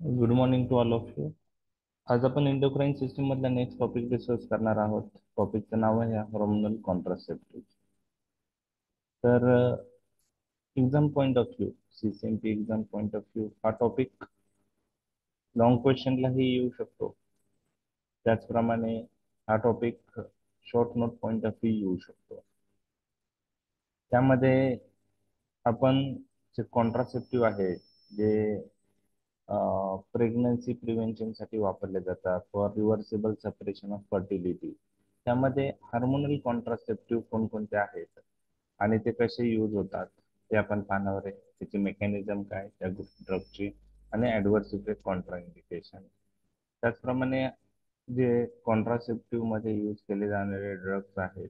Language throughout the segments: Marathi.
Good morning to all of you. आज आपण इंडोक्राईन सिस्टीम मधला नेक्स्ट टॉपिक डिस्कस करणार आहोत. टॉपिकचं नाव आहे हार्मोनल कॉन्ट्रासेप्टिव्ह. तर exam point of view, CCMP exam point of view हा टॉपिक लॉंग क्वेश्चनलाही येऊ शकतो. त्याचप्रमाणे हा topic short note point of view येऊ शकतो. त्यामध्ये आपण जे कॉन्ट्रासेप्टिव्ह आहे, जे प्रेग्नन्सी प्रिव्हेन्शनसाठी वापरले जातात for reversible separation of fertility, त्यामध्ये हार्मोनल कॉन्ट्रासेप्टिव्ह कोणकोणते आहेत आणि ते कसे यूज होतात ते आपण पाहणार आहे. त्याची मेकॅनिझम काय, त्या ड्रगची, आणि ॲडव्हर्स इफेक्ट, कॉन्ट्राइंडिकेशन. त्याचप्रमाणे जे कॉन्ट्रासेप्टिव्ह मध्ये यूज केले जाणारे ड्रग्स आहेत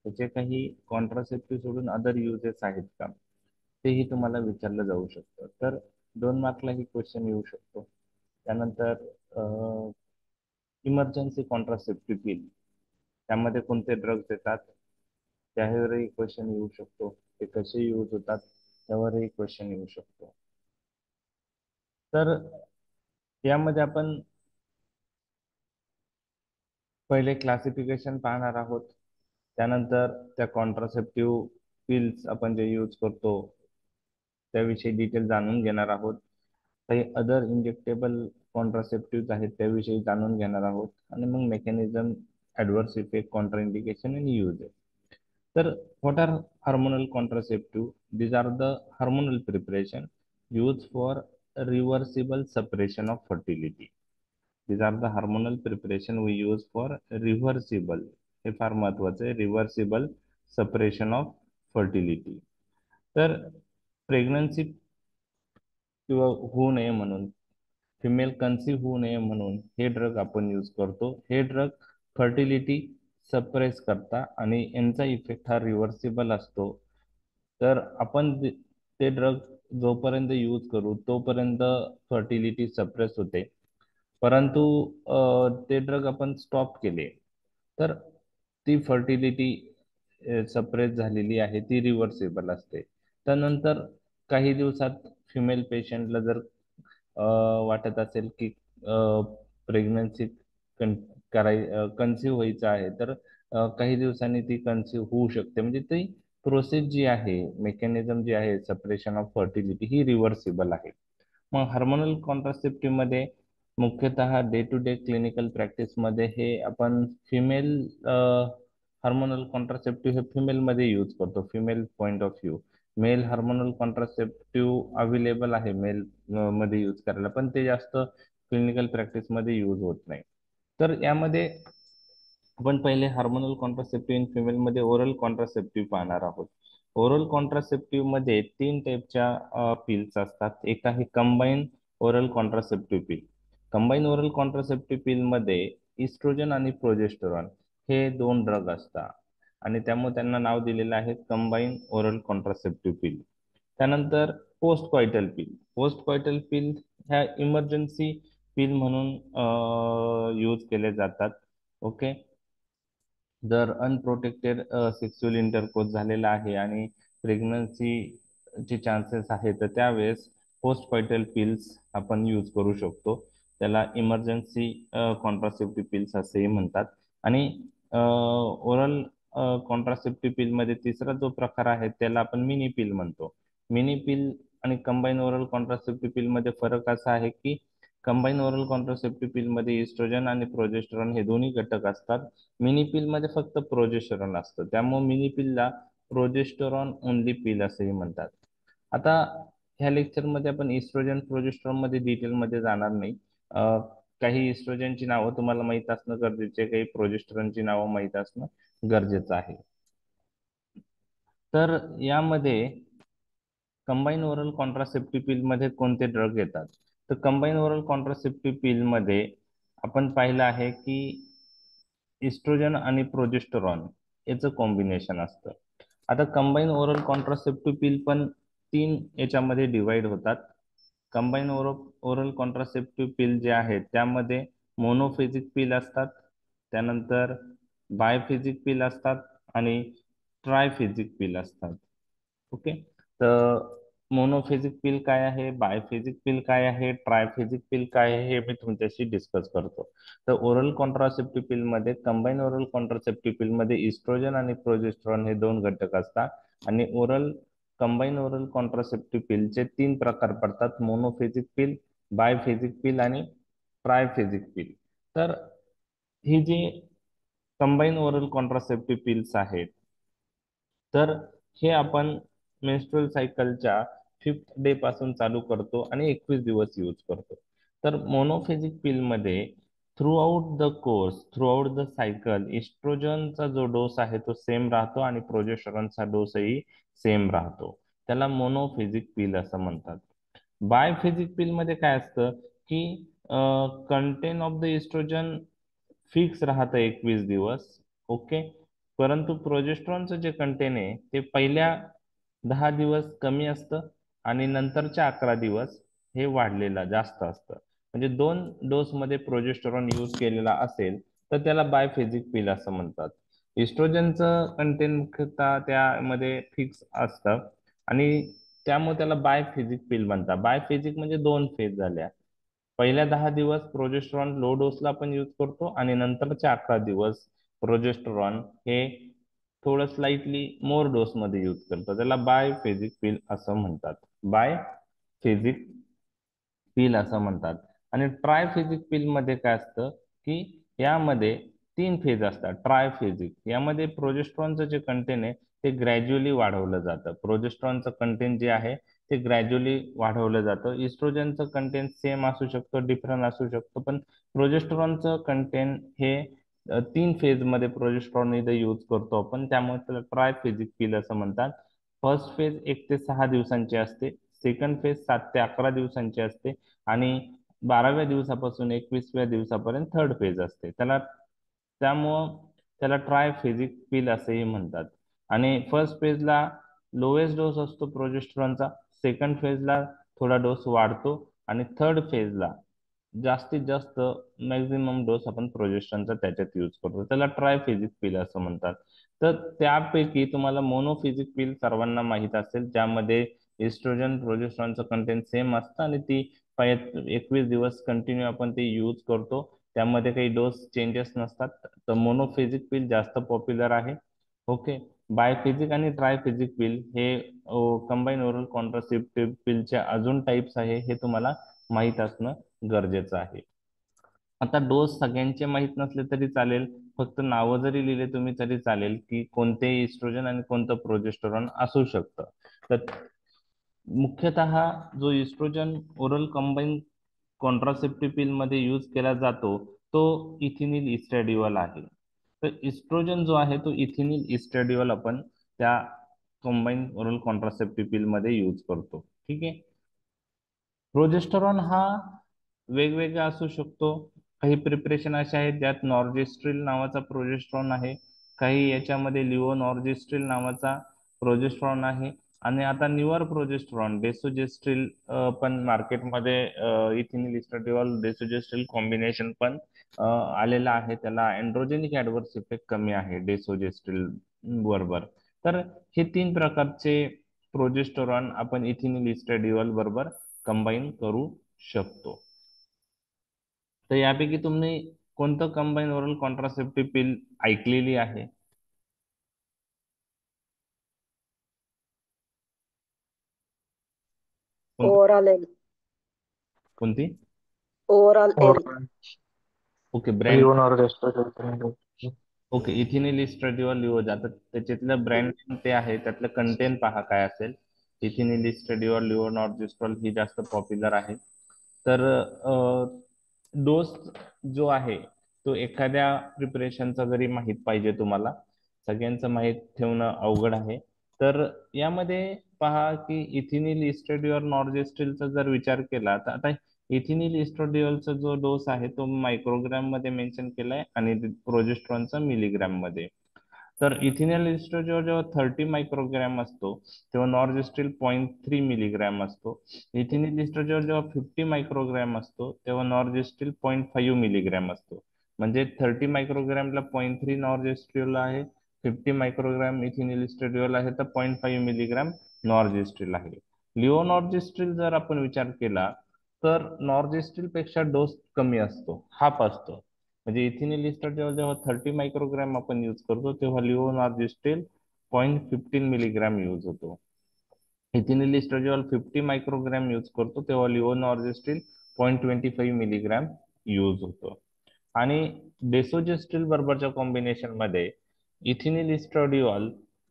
त्याचे काही कॉन्ट्रासेप्टिव्ह सोडून अदर युजेस आहेत का, तेही तुम्हाला विचारलं जाऊ शकतं. तर 2 मार्कला ही क्वेश्चन येऊ शकतो. त्यानंतर इमर्जन्सी कॉन्ट्रासेप्टिव्ह पिल, त्यामध्ये कोणते ड्रग्ज येतात त्यावरही क्वेश्चन येऊ शकतो. ते कसे यूज होतात त्यावरही क्वेश्चन येऊ शकतो. तर यामध्ये आपण पहिले क्लासिफिकेशन पाहणार आहोत. त्यानंतर त्या कॉन्ट्रासेप्टिव्ह पिल्स आपण जे यूज करतो त्याविषयी डिटेल जाणून घेणार आहोत. काही अदर इंजेक्टेबल कॉन्ट्रासेप्टिव्ह आहेत त्याविषयी जाणून घेणार आहोत, आणि मग मेकॅनिझम, ॲडव्हर्स इफेक्ट, कॉन्ट्राइंडिकेशन आणि यूज. तर what are hormonal contraceptive? These are the hormonal preparation used for reversible suppression of fertility. These are the hormonal preparation we use for reversible, हे फार महत्वाचं आहे, रिव्हर्सिबल सपरेशन ऑफ फर्टिलिटी. तर प्रेग्नन्सी किंवा होऊ नये म्हणून, फिमेल कन्सीव्ह होऊ नये म्हणून हे ड्रग आपण यूज करतो. हे ड्रग फर्टिलिटी सप्रेस करता आणि यांचा इफेक्ट हा रिव्हर्सिबल असतो. तर आपण ते ड्रग जोपर्यंत यूज करू तोपर्यंत फर्टिलिटी सप्रेस होते. परंतु ते ड्रग आपण स्टॉप केले तर ती फर्टिलिटी सप्रेस झालेली आहे ती रिव्हर्सिबल असते. त्यानंतर काही दिवसात फिमेल पेशंटला जर वाटत असेल की प्रेग्नन्सी कन्सिव्ह व्हायचं आहे, तर काही दिवसांनी ती कन्सिव्ह होऊ शकते. म्हणजे ती प्रोसेस जी आहे, मेकॅनिझम जी आहे सपरेशन ऑफ फर्टिलिटी, ही रिव्हर्सिबल आहे. मग हार्मोनल कॉन्ट्रासेप्टिव्ह मध्ये मुख्यतः day to day clinical practice मध्ये हे आपण फिमेल हार्मोनल कॉन्ट्रासेप्टिव्ह हे फिमेल मध्ये यूज करतो, female point of view. Male hormonal contraceptive available आहे मेल मध्ये यूज करायला, पण ते जास्त क्लिनिकल प्रॅक्टिस मध्ये यूज होत नाही. तर यामध्ये आपण पहिले हार्मोनल कॉन्ट्रासेप्टिव्ह इन फिमेल मध्ये ओरल कॉन्ट्रासेप्टिव्ह पाहणार आहोत. ओरल कॉन्ट्रासेप्टिव्ह मध्ये 3 टाईपच्या पिल्स असतात. एक आहे combine oral contraceptive pill. Combine oral contraceptive पिल मध्ये इस्ट्रोजन आणि प्रोजेस्टेरॉन हे 2 ड्रग असतात, आणि त्यामुळे त्यांना नाव दिलेलं आहे कंबाईन ओरल कॉन्ट्रासेप्टिव्ह पिल. त्यानंतर पोस्ट कॉइटल पिल. पोस्ट कॉइटल पिल ह्या इमर्जन्सी पिल म्हणून यूज केले जातात. ओके. जर अनप्रोटेक्टेड सेक्सुअल इंटरकोर्स झालेला आहे आणि प्रेग्नन्सीचे चान्सेस आहे, तर त्यावेळेस पोस्ट कॉइटल पिल्स आपण यूज करू शकतो. त्याला इमर्जन्सी कॉन्ट्रासेप्टिव्ह पिल्स असेही म्हणतात. आणि ओरल कॉन्ट्रासेप्टिव्ह पिलमध्ये तिसरा जो प्रकार आहे त्याला आपण मिनी पिल म्हणतो. मिनी पिल आणि कंबाईन ओरल कॉन्ट्रासेप्टिव्ह पिलमध्ये फरक असा आहे की कंबाईन ओरल कॉन्ट्रासेप्टिव्ह पिलमध्ये इस्ट्रोजन आणि प्रोजेस्टेरॉन हे दोन्ही घटक असतात. मिनी पिल मध्ये फक्त प्रोजेस्टेरॉन असतं, त्यामुळे मिनी पिलला प्रोजेस्टेरॉन ओनली पिल असेही म्हणतात. आता ह्या लेक्चर मध्ये आपण इस्ट्रोजन प्रोजेस्टेरॉन मध्ये डिटेल मध्ये जाणार नाही. अं, काही इस्ट्रोजनची नावं तुम्हाला माहित असणं गरजेचे आहे, काही प्रोजेस्टेरॉनची नावं माहित असणं गरजेचं आहे. तर यामध्ये कंबाईन ओरल कॉन्ट्रासेप्टिव्ह पिल मध्ये कोणते ड्रग येतात, तर कंबाईन ओरल कॉन्ट्रासेप्टिव्ह पिल मध्ये आपण पाहिलं आहे की इस्ट्रोजन आणि प्रोजेस्टेरॉन याचं कॉम्बिनेशन असतं. आता कंबाईन ओरल कॉन्ट्रासेप्टिव्ह पिल पण 3 याच्यामध्ये डिवाइड होतात. कंबाईन ओरल कॉन्ट्रासेप्टिव्ह पिल जे आहेत त्यामध्ये मोनोफेजिक पिल असतात, त्यानंतर बायफेजिक पिल असतात आणि ट्रायफेजिक पिल असतात. ओके. तर मोनोफेजिक पिल काय आहे, बायफेजिक पिल काय आहे, ट्रायफेजिक पिल काय आहे, हे मी तुमच्याशी डिस्कस करतो. तर ओरल कॉन्ट्रासेप्टिव्ह पिल मध्ये, कंबाईन ओरल कॉन्ट्रासेप्टिव्ह पिल मध्ये इस्ट्रोजन आणि प्रोजेस्टेरॉन हे दोन घटक असतात. आणि कंबाईन ओरल कॉन्ट्रासेप्टिव्ह पिलचे तीन प्रकार पडतात: मोनोफेजिक पिल, बायफेजिक पिल आणि ट्रायफेजिक पिल. तर ही जी कंबाईन ओरल कॉन्ट्रासेप्टिव्ह पिल्स आहेत, तर हे आपण मेन्स्ट्रुअल सायकलच्या 5th डे पासून चालू करतो आणि 21 दिवस यूज करतो. तर मोनोफेजिक पिल मध्ये थ्रू आउट द सायकल इस्ट्रोजनचा जो डोस आहे तो सेम राहतो आणि प्रोजेस्टेरॉनचा डोसही सेम राहतो. त्याला मोनोफेजिक पिल असं म्हणतात. बायफेजिक पिल मध्ये काय असतं की content of the oestrogen fix राहतं 21 दिवस, ओके. परंतु प्रोजेस्ट्रॉनचं जे कंटेन आहे ते पहिल्या 10 दिवस कमी असतं आणि नंतरच्या 11 दिवस हे वाढलेलं जास्त असतं. म्हणजे दोन डोस मध्ये प्रोजेस्टेरॉन यूज केलेला असेल तर त्याला बायफेजिक पिल असं म्हणतात. इस्ट्रोजनचं कंटेन मुख्यतः त्यामध्ये फिक्स असतं आणि त्यामुळे त्याला बायफेजिक पिल म्हणतात. बायफेजिक म्हणजे दोन फेज झाल्या. पहिल्या 10 दिवस प्रोजेस्टेरॉन लो डोसला आपण यूज करतो आणि नंतरच्या 11 दिवस प्रोजेस्टेरॉन हे थोडं स्लाइटली मोर डोस मध्ये यूज करतो. त्याला बायफेजिक पिल असं म्हणतात. बायफेजिक पिल असं म्हणतात. आणि ट्रायफेजिक पिल मध्ये काय असतं की यामध्ये तीन फेज असतात. ट्रायफेजिक यामध्ये प्रोजेस्ट्रॉनचं जे कंटेन आहे ते ग्रॅज्युअली वाढवलं जातं. प्रोजेस्ट्रॉनचं कंटेन जे आहे ते ग्रॅज्युअली वाढवलं जातं. इस्ट्रोजनचं कंटेन सेम असू शकतं, डिफरंट असू शकतं, पण प्रोजेस्ट्रॉनचं कंटेन हे तीन फेज मध्ये प्रोजेस्ट्रॉन इथं यूज करतो आपण, त्यामुळे त्याला ट्रायफेजिक पिल असं म्हणतात. फर्स्ट फेज 1 ते 6 दिवसांची असते, सेकंड फेज 7 ते 11 दिवसांची असते आणि 12व्या दिवसापासून 21व्या दिवसापर्यंत थर्ड फेज असते. त्यामुळं त्याला ट्रायफेजिक पिल असेही म्हणतात. आणि फर्स्ट फेजला लोएस्ट डोस असतो प्रोजेस्टेरॉनचा, सेकंड फेजला थोडा डोस वाढतो आणि थर्ड फेजला जास्तीत जास्त मॅक्झिमम डोस आपण प्रोजेस्टेरॉनचा त्याच्यात यूज करतो. त्याला ट्रायफेजिक पिल असं म्हणतात. तर त्यापैकी तुम्हाला मोनोफेजिक पिल सर्वांना माहीत असेल, ज्यामध्ये इस्ट्रोजन प्रोजेस्ट्रॉनचं कंटेंट सेम असतं आणि ती 21 दिवस कंटिन्यू आपण ते यूज करतो. त्यामध्ये काही डोस चेंजेस नसतात. तर मोनोफेजिक पिल जास्त पॉप्युलर आहे, ओके. बायफेजिक आणि ट्रायफेजिक पिल हे कंबाईन ओरल कॉन्ट्रासेप्टिव्ह पिलचे अजून टाइप्स आहे, हे तुम्हाला माहीत असणं गरजेचं आहे. आता डोस सगळ्यांचे माहीत नसले तरी चालेल, फक्त नावं जरी लिहिले तुम्ही तरी चालेल की कोणते इस्ट्रोजन आणि कोणतं प्रोजेस्टेरॉन असू शकतं. तर मुख्यतः जो इस्ट्रोजन ओरल कंबाईन कॉन्ट्रासेप्टिव्ह पिल मध्ये यूज केला जातो तो इथिनिल इस्ट्रॅडियोल आहे. तर इस्ट्रोजन जो आहे तो इथिनिल इस्ट्रॅडियोल आपण त्या कंबाईन ओरल कॉन्ट्रासेप्टिव्ह पिल मध्ये यूज करतो, ठीक आहे. प्रोजेस्टेरॉन हा वेगवेगळा असू शकतो. काही प्रिपरेशन असे आहेत ज्यात नॉर्जेस्ट्रिल नावाचा प्रोजेस्ट्रॉन आहे, काही याच्यामध्ये लिओनॉर्जेस्ट्रिल नावाचा प्रोजेस्ट्रॉन आहे, आणि आता न्यूअर प्रोजेस्ट्रॉन डेसोजेस्ट्रिल पण मार्केटमध्ये इथिनिल इस्ट्रॅडियोल डेसोजेस्ट्रिल कॉम्बिनेशन पण आलेला आहे. त्याला एंड्रोजेनिक ऍडव्हर्स इफेक्ट कमी आहे डेसोजेस्ट्रिल बरोबर. तर हे तीन प्रकारचे प्रोजेस्टेरॉन आपण इथिनिल इस्ट्रॅडियोल बरोबर कंबाईन करू शकतो. तर यापैकी तुम्ही कोणतं कंबाईन ओरल कॉन्ट्रासेप्टिव्ह पिल ऐकलेली आहे? कोणतं? Ovral L. कोणती? Ovral L. और ओके, ब्रँड. लिओन और रेस्टोरेंट। ओके, इथिनिल इस्ट्रॅडियोल लिओजा, तर त्याच्यातलं ब्रँड नेम ते आहे, त्यातलं कंटेंट पहा काय असेल. इथिनिल इस्ट्रॅडियोल, लिओनॉर्जिस्ट्रॉल ही जास्त पॉप्युलर आहे. तर डोस जो आहे तो एखाद्या प्रिपरेशनचा जरी माहीत पाहिजे तुम्हाला, सगळ्यांचं माहीत ठेवणं अवघड आहे. तर यामध्ये पहा की इथिनिल इस्ट्रॅडियोल नॉर्जेस्ट्रिलचा जर विचार केला तर आता इथिनिल इस्ट्रॅडियोलचा जो डोस आहे तो मायक्रोग्राम मध्ये मेन्शन केलाय आणि प्रोजेस्ट्रॉनचा मिलीग्राम मध्ये. तर इथिनिल इस्ट्रोजन जेव्हा 30 मायक्रोग्रॅम असतो तेव्हा नॉर्जेस्ट्रिल 0.3 मिलीग्रॅम असतो. इथिनिल इस्ट्रोजन जेव्हा 50 मायक्रोग्रॅम असतो तेव्हा नॉर्जेस्ट्रिल 0.5 मिलीग्रॅम असतो. म्हणजे 30 मायक्रोग्रॅमला 0.3 नॉर्जेस्ट्रिल आहे, 50 मायक्रोग्रॅम इथिनिल इस्ट्रोजन आहे, तर 0.5 मिलीग्रॅम नॉर्जेस्ट्रिल आहे. लिओनॉर्जिस्ट्रिल जर आपण विचार केला तर नॉर्जिस्ट्रिल पेक्षा डोस कमी असतो, हाफ असतो. म्हणजे इथिनिल इस्ट्राडियोल जेव्हा 30 मायक्रोग्रॅम आपण यूज करतो तेव्हा लिओनॉर्जिस्ट्रिल 0.15 मिलीग्रॅम यूज होतो. इथिनिल इस्ट्राडियोल 50 मायक्रोग्रॅम यूज करतो तेव्हा लिओनॉर्जिस्ट्रिल 0.25 मिलीग्रॅम यूज होतो. आणि डेसोजेस्ट्रिल बरोबरच्या कॉम्बिनेशन मध्ये इथिनिल इस्ट्राडियोल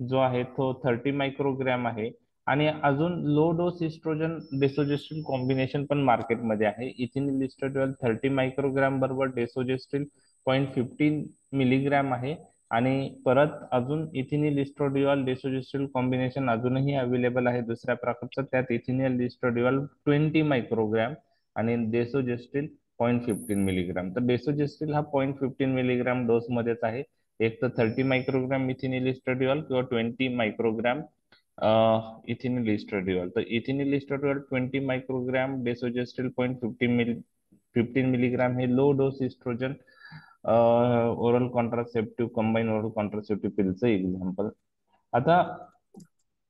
जो आहे तो 30 मायक्रोग्रॅम आहे. आणि अजून लो डोस इस्ट्रोजन डेसोजेस्ट्रिल कॉम्बिनेशन पण मार्केटमध्ये आहे. इथिनिल इस्ट्राडियोल 30 मायक्रोग्रॅम बरोबर डेसोजेस्ट्रिल 0.15 मिलीग्रॅम आहे. आणि परत अजून इथिनिल इस्ट्रोडियोल डेसोजेस्ट्रिल कॉम्बिनेशन अजूनही अवेलेबल आहे दुसऱ्या प्रकारचं, त्यात इथिनिल इस्ट्रोडियोल 20 मायक्रोग्रॅम आणि डेसोजेस्ट्रिल 0.15 मिलीग्रॅम. तर डेसोजेस्ट्रिल हा 0.15 मिलीग्रॅम डोस मध्येच आहे. एक तर 30 मायक्रोग्रॅम इथिनिल इस्ट्रोडियोल किंवा 20 मायक्रोग्रॅम इथिनिल इस्ट्रोडियोल. तर ethinyl estradiol 20 microgram, desogestrel 0.15 milligram हे low dose estrogen oral contraceptive, combine oral contraceptive पिलचं एक्झाम्पल. आता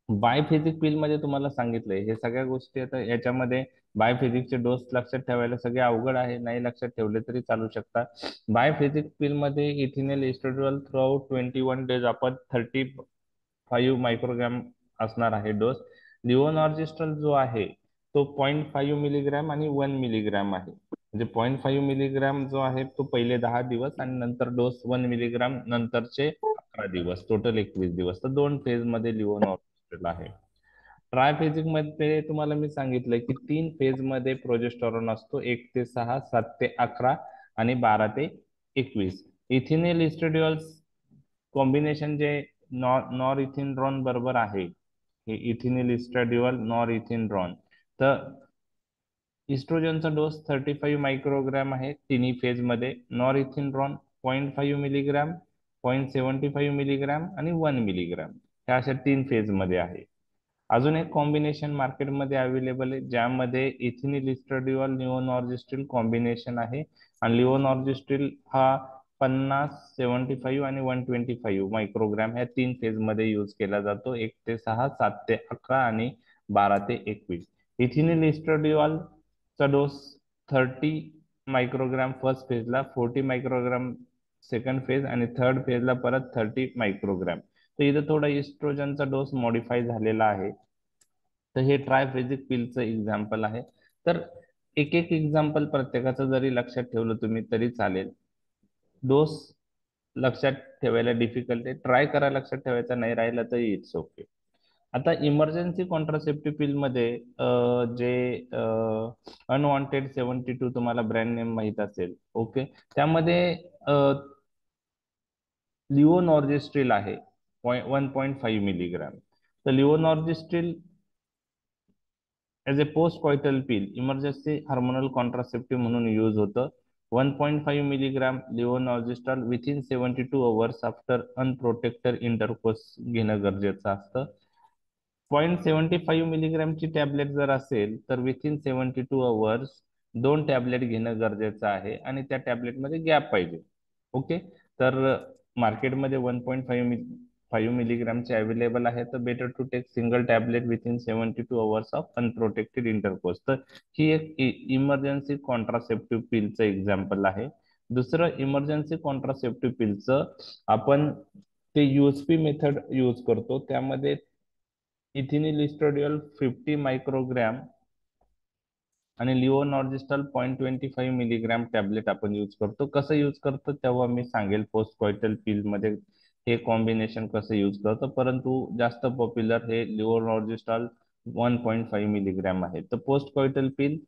बायफिजिक पिल मध्ये तुम्हाला सांगितलंय हे सगळ्या गोष्टी. आता याच्यामध्ये बायफिजिकचे डोस लक्षात ठेवायला सगळे अवघड आहे, नाही लक्षात ठेवले तरी चालू शकतात. बायफिजिक पिल मध्ये इथिनिल इस्ट्रोडियोल थ्रू आउट 21 डेज आपण 35 मायक्रोग्रॅम असणार आहे डोस. लिओनॉर्जिस्ट्रल जो आहे तो 0.5 मिलीग्रॅम आणि 1 मिलीग्रॅम आहे. म्हणजे 0.5 मिलीग्रॅम जो आहे तो पहिले 10 दिवस आणि नंतर डोस 1 मिलीग्रॅम नंतरचे 11 दिवस, टोटल 21 दिवस. तर 2 फेज मध्ये लिओनॉर्जिस्ट्रल आहे. ट्रायफेजिक मध्ये तुम्हाला मी सांगितलंय की 3 फेज मध्ये प्रोजेस्टेरॉन असतो, 1 ते 6, 7 ते 11 आणि 12 ते 21. इथिनिल इस्ट्रोडियोल कॉम्बिनेशन जे नॉर इथिनड्रॉन बरोबर आहे, हे इथिनिल इस्ट्राडियोल नॉर इथिनड्रॉन. तर इस्ट्रोजनचा डोस 35 मायक्रोग्रॅम आहे तिन्ही फेज मध्ये. नॉर इथिनड्रॉन 0.5 मिलीग्रॅम, 0.75 मिलीग्रॅम आणि 1 मिलीग्रॅम, ह्या अशा 3 फेज मध्ये आहे. अजून एक कॉम्बिनेशन मार्केटमध्ये अवेलेबल आहे ज्यामध्ये इथिनिल इस्ट्राडियोल लिओनॉर्जिस्ट्रिल कॉम्बिनेशन आहे. आणि लिओनॉर्जिस्ट्रिल हा 50, 75 आणि 125 मायक्रोग्रॅम ह्या 3 फेज मध्ये यूज केला जातो, 1 ते 6, 7 ते 11 आणि 12 ते 21. इथिनिल इस्ट्राडियोल चा डोस 30 मायक्रोग्रॅम फर्स्ट फेजला, 40 मायक्रोग्रॅम सेकंड फेज आणि थर्ड फेजला परत 30 मायक्रोग्रॅम. तर इथं थोडा इस्ट्रोजनचा डोस मॉडिफाय झालेला आहे. तर हे ट्रायफेजिक पिलचं एक्झाम्पल आहे. तर एक एक एक्झाम्पल प्रत्येकाचं जरी लक्षात ठेवलं तुम्ही तरी चालेल. डोस लक्षात ठेवायला डिफिकल्ट आहे, ट्राय करा लक्षात ठेवायचा, नाही राहिला तरी इट्स ओके. आता इमर्जन्सी कॉन्ट्रासेप्टिव्ह पिल मध्ये जे अनवॉन्टेड 72 तुम्हाला ब्रँड नेम माहित असेल, ओके. त्यामध्ये लिओनॉर्जिस्ट्रिल आहे 1.5 मिलीग्रॅम. तर levonorgestrel as a post coital pill emergency hormonal contraceptive म्हणून यूज होतं. 1.5 milligram levonorgestrel within 72 hours after unprotected intercourse घेणं गरजेचं असतं. 0.75 मिलीग्रॅमची टॅबलेट जर असेल तर विथिन 72 अवर्स 2 टॅबलेट घेणं गरजेचं आहे आणि त्या टॅबलेटमध्ये गॅप पाहिजे, ओके. तर मार्केटमध्ये 1.5 मिलीग्रॅमचे अवेलेबल आहे, तर better to take single tablet within 72 hours of unprotected intercourse. तर ही एक इमर्जन्सी कॉन्ट्रासेप्टिव्ह पिलचं एक्झाम्पल आहे. दुसरं इमर्जन्सी कॉन्ट्रासेप्टिव्ह पिलचं आपण ते यूएसपी मेथड यूज करतो, त्यामध्ये इथिनिल इस्ट्रोडियोल 50 मायक्रोग्रॅम आणि लिओनॉर्जिस्टल 0.25 मिलीग्रॅम टॅबलेट आपण यूज करतो. कसं यूज करतो तेव्हा मी सांगेल पोस्ट कॉइटल पिल मध्ये हे कॉम्बिनेशन कसं यूज करतो, परंतु जास्त पॉप्युलर हे लिओनॉर्जिस्टल 1.5 मिलीग्रॅम आहे. तर पोस्ट कॉइटल पिल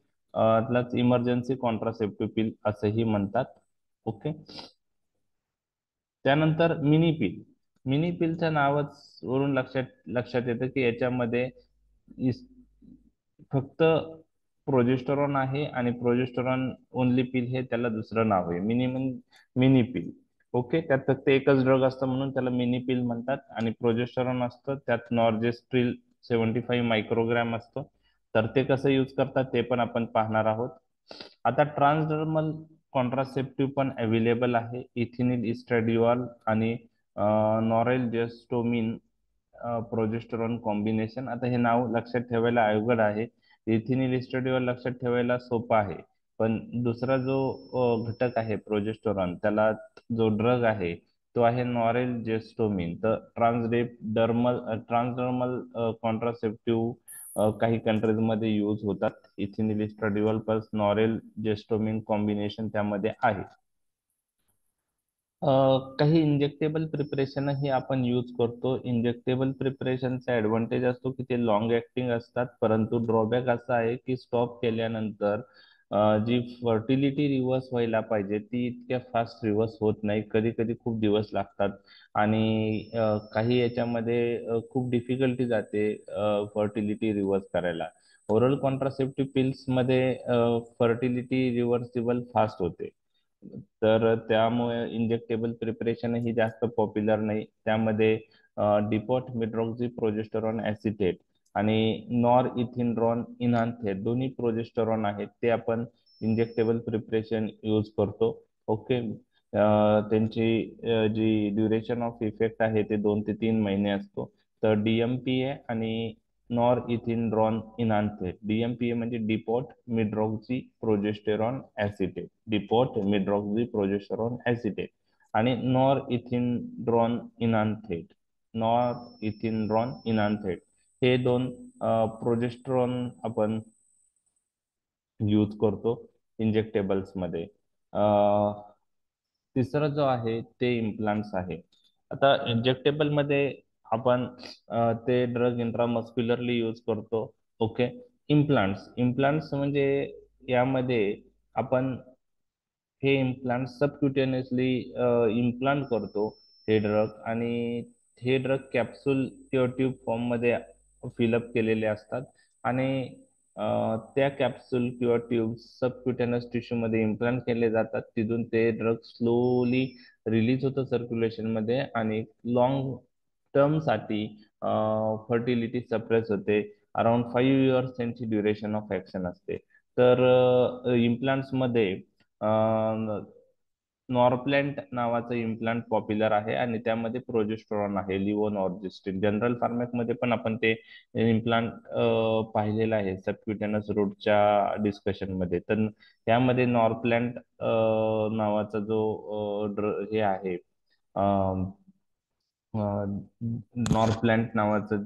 प्लस इमर्जन्सी कॉन्ट्रासेप्टिव्ह पिल असंही म्हणतात, ओके. त्यानंतर मिनी पिल. मिनी पिलच्या नावाच वरून लक्षात येतं की याच्यामध्ये इस- फक्त प्रोजेस्टेरॉन आहे आणि प्रोजेस्टेरॉन ओनली पिल हे त्याला दुसरं नाव आहे, मिनी पिल, ओके. त्यात फक्त एकच ड्रग असतं म्हणून त्याला मिनी पिल म्हणतात. आणि प्रोजेस्टेरॉन असतं त्यात नॉर्जेस्ट्रिल 75 मायक्रोग्रॅम असतं. तर ते कसं यूज करतात ते पण आपण पाहणार आहोत. आता ट्रान्सडर्मल कॉन्ट्रासेप्टिव्ह पण अवेलेबल आहे, इथिनिल इस्ट्रॅडियोल आणि नॉरेल जेस्टोमिन प्रोजेस्टेरॉन कॉम्बिनेशन. आता हे नाव लक्षात ठेवायला अवघड आहे. इथिनिल इस्ट्राडियोल लक्षात ठेवायला सोपं आहे, पण दुसरा जो घटक आहे प्रोजेस्टेरॉन, त्याला जो ड्रग आहे तो आहे नॉरेल जेस्टोमिन. तर ट्रान्सडर्मल कॉन्ट्रासेप्टिव्ह काही कंट्रीज मध्ये यूज होतात. इथिनिल इस्ट्राडियोल प्लस नॉरेल जेस्टोमिन कॉम्बिनेशन त्यामध्ये आहे. काही इंजेक्टेबल प्रिपरेशन ही आपण यूज करतो. इंजेक्टेबल प्रिपरेशनचा ऍडव्हान्टेज असतो की ते लॉंग ऍक्टिंग असतात, परंतु ड्रॉबॅक असा आहे की स्टॉप केल्यानंतर जी फर्टिलिटी रिव्हर्स व्हायला पाहिजे ती इतक्या फास्ट रिव्हर्स होत नाही. कधी कधी खूप दिवस लागतात आणि काही याच्यामध्ये खूप डिफिकल्टी जाते फर्टिलिटी रिव्हर्स करायला. ओरल कॉन्ट्रासेप्टिव्ह पिल्स मध्ये फर्टिलिटी रिव्हर्सिबल फास्ट होते. तर त्यामुळे इंजेक्टेबल प्रिपरेशन ही जास्त पॉप्युलर नाही. त्यामध्ये डिपॉट मिड्रॉक्झी प्रोजेस्टेरॉन ऍसिटेट आणि नॉर इथिनड्रॉन इनान्थेट दोन्ही प्रोजेस्टेरॉन आहेत, ते आपण इंजेक्टेबल प्रिपरेशन यूज करतो. ओके. त्यांची जी ड्युरेशन ऑफ इफेक्ट आहे ते 2 ते 3 महिने असतो. तर डीएमपीए आणि नॉर इथिनड्रॉन इनान्थेट, डीएमपीए म्हणजे depot medroxyprogesterone acetate, depot medroxyprogesterone acetate आणि norethindrone enanthate, norethindrone enanthate हे दोन प्रोजेस्टेरॉन आपण यूज करतो इंजेक्टेबल्स मध्ये. तिसरं जो आहे ते इम्प्लांट्स आहे. आता इंजेक्टेबल मध्ये आपण ते ड्रग इंट्रामस्क्युलरली यूज करतो. ओके. इम्प्लांट्स, इम्प्लांट्स म्हणजे यामध्ये आपण हे इम्प्लांट सबक्युटेनियसली इम्प्लांट करतो हे ड्रग, आणि हे ड्रग कॅप्सूल किंवा ट्यूब फॉर्म मध्ये फिलअप केलेले असतात आणि त्या कॅप्सूल किंवा ट्यूब सबक्युटेनस टिश्यू मध्ये इम्प्लांट केले जातात. तिथून ते ड्रग स्लोली रिलीज होतं सर्क्युलेशन मध्ये आणि लॉंग टर्म साठी फर्टिलिटी सप्रेस होते. अराउंड 5 इयर्स त्यांची ड्युरेशन ऑफ ऍक्शन असते. तर इम्प्लांट्स मध्ये नॉरप्लॅन्ट नावाचं इम्प्लांट पॉप्युलर आहे आणि त्यामध्ये प्रोजेस्टेरॉन आहे, लिव्होनॉर्जिस्टिन. जनरल फार्मॅकमध्ये पण आपण ते इम्प्लांट पाहिलेलं आहे सबक्युटेनस रूटच्या डिस्कशन मध्ये. तर त्यामध्ये नॉरप्लॅन्ट नावाचा जो हे आहे, नॉरप्लॅन्ट नावाचं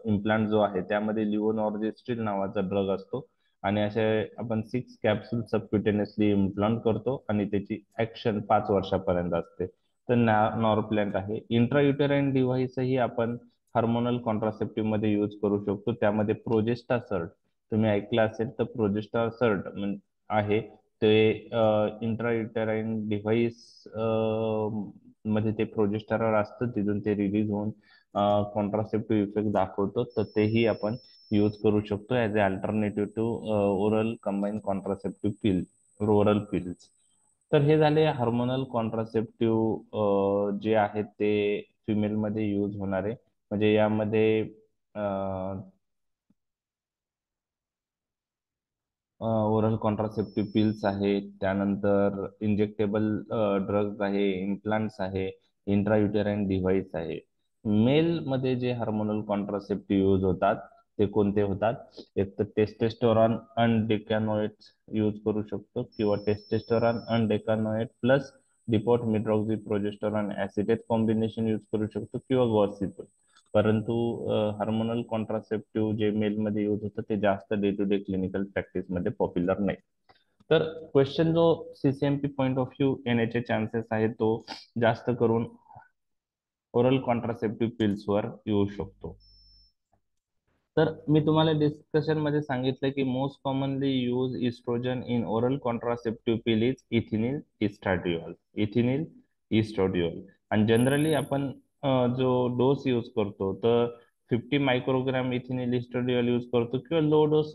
इम्प्लांट जो आहे त्यामध्ये लिव्होनॉर्जिस्टिन नावाचा ड्रग असतो आणि असे आपण 6 कॅप्सूल सबक्युटेनियसली इम्प्लांट करतो आणि त्याची ऍक्शन 5 वर्षापर्यंत असते. तर नॉरप्लॅन्ट आहे. इंट्रायुटेराइन डिव्हाइसही आपण हार्मोनल कॉन्ट्रासेप्टिव्ह मध्ये यूज करू शकतो. त्यामध्ये प्रोजेस्टा सर्ट तुम्ही ऐकलं असेल, तर प्रोजेस्टा सर्ट आहे ते इंट्रायुटेराइन डिव्हाइस मध्ये ते प्रोजेस्टेरॉन असतं, तिथून ते रिलीज होऊन कॉन्ट्रासेप्टिव्ह इफेक्ट दाखवतो. तर तेही आपण यूज करू शकतो as a alternative to oral combine contraceptive pill, oral pills. तर हे झाले हार्मोनल कॉन्ट्रासेप्टिव्ह जे आहेत ते फिमेलमध्ये यूज होणारे. म्हणजे यामध्ये ओरल कॉन्ट्रासेप्टिव्ह पिल्स आहे, त्यानंतर इंजेक्टेबल ड्रग्ज आहे, इम्प्लांट्स आहे, इंट्रायुटेराइन डिव्हाइस आहे. मेल मध्ये जे हार्मोनल कॉन्ट्रासेप्टिव्ह यूज होतात ते कोणते होतात? एक तर टेस्टेस्टोरॉन अनडेकानोएट यूज करू शकतो किंवा testosterone undecanoate plus depot medroxyprogesterone acetate combination use करू शकतो किंवा गॉसिप. परंतु हार्मोनल कॉन्ट्रासेप्टिव्ह जे मेलमध्ये यूज होतं ते जास्त डे टू डे क्लिनिकल प्रॅक्टिसमध्ये पॉप्युलर नाही. तर क्वेश्चन जो सीसीएमपी पॉइंट ऑफ व्ह्यू येण्याचे चान्सेस आहे तो जास्त करून ओरल कॉन्ट्रासेप्टिव्ह पिल्सवर येऊ शकतो. तर मी तुम्हाला डिस्कशन मध्ये सांगितलं की most commonly use estrogen in oral contraceptive pill is ethinyl estradiol, ethinyl estradiol. आणि जनरली आपण जो डोस यूज करतो तर 50 मायक्रोग्राम इथिनिल इस्ट्रोडियोल यूज करतो किंवा लो डोस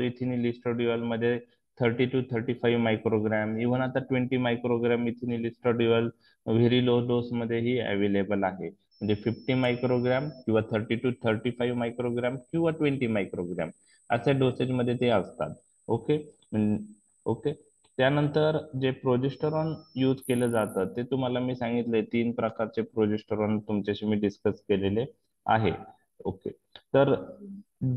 इथिनिल इस्ट्रोडियोल मध्ये 30 to 35 मायक्रोग्राम, इव्हन आता 20 मायक्रोग्राम इथिनिल इस्ट्रोडियोल व्हेरी लो डोस मध्येही अवेलेबल आहे. म्हणजे 50 मायक्रोग्राम किंवा 30 to 35 मायक्रोग्राम किंवा 20 मायक्रोग्राम अशा डोसेज मध्ये ते असतात. ओके. ओके. त्यानंतर जे प्रोजेस्टेरॉन यूज केलं जातं ते तुम्हाला मी सांगितले 3 प्रकारचे प्रोजेस्टेरॉन तुमच्याशी मी डिस्कस केलेले आहे. ओके. तर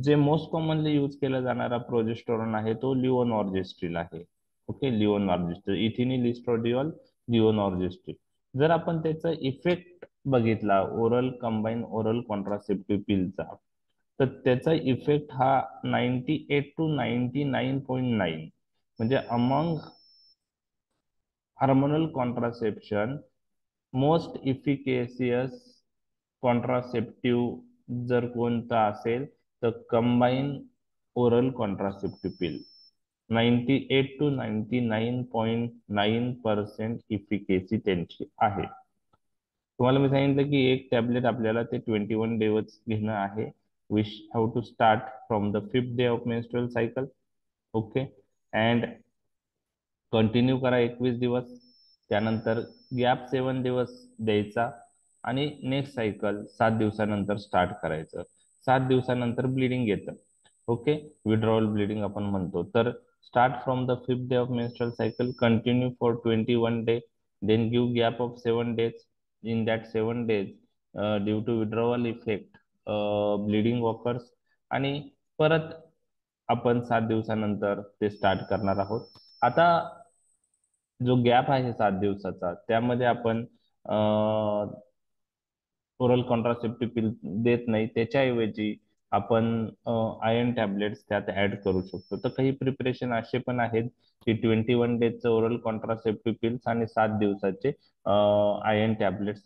जे मोस्ट कॉमनली यूज केला जाणारा प्रोजेस्टेरॉन आहे तो लिओनॉर्जेस्ट्रिल आहे. Okay, levonorgestrel, ethinyl estradiol, levonorgestrel. जर आपण त्याचा इफेक्ट बघितला ओरल कंबाईन ओरल कॉन्ट्रासेप्टिव्ह पिलचा, तर त्याचा इफेक्ट हा 98 to 99.9, म्हणजे among hormonal contraception most efficacious contraceptive जर कोणता असेल तर combine oral contraceptive pill. 98 to 99.9% efficacy त्यांची आहे. तुम्हाला मी सांगितलं की एक टॅबलेट आपल्याला ते 21 डेज घेणं आहे. We have to start from the 5th day of menstrual cycle. Okay. And continue करा 21 दिवस. त्यानंतर गॅप 7 दिवस द्यायचा आणि नेक्स्ट सायकल 7 दिवसानंतर स्टार्ट करायचं. 7 दिवसानंतर ब्लिडिंग येतं. ओके, विड्रॉवल ब्लिडिंग आपण म्हणतो. तर start from the 5th day of menstrual cycle, continue for 21 day, then give gap of 7 days. In that 7 days due to withdrawal effect bleeding occurs, आणि परत आपण 7 दिवसानंतर ते स्टार्ट करणार आहोत. आता जो गॅप आहे 7 दिवसाचा त्यामध्ये आपण ओरल कॉन्ट्रासेप्टिव्ह पिल देत नाही. त्याच्याऐवजी आपण आयर्न टॅबलेट्स त्यात ऍड करू शकतो. तर काही प्रिपरेशन असे पण आहेत की 21 डेजचं ओरल कॉन्ट्रासेप्टिव्ह पिल्स आणि 7 दिवसाचे आयर्न टॅबलेट्स,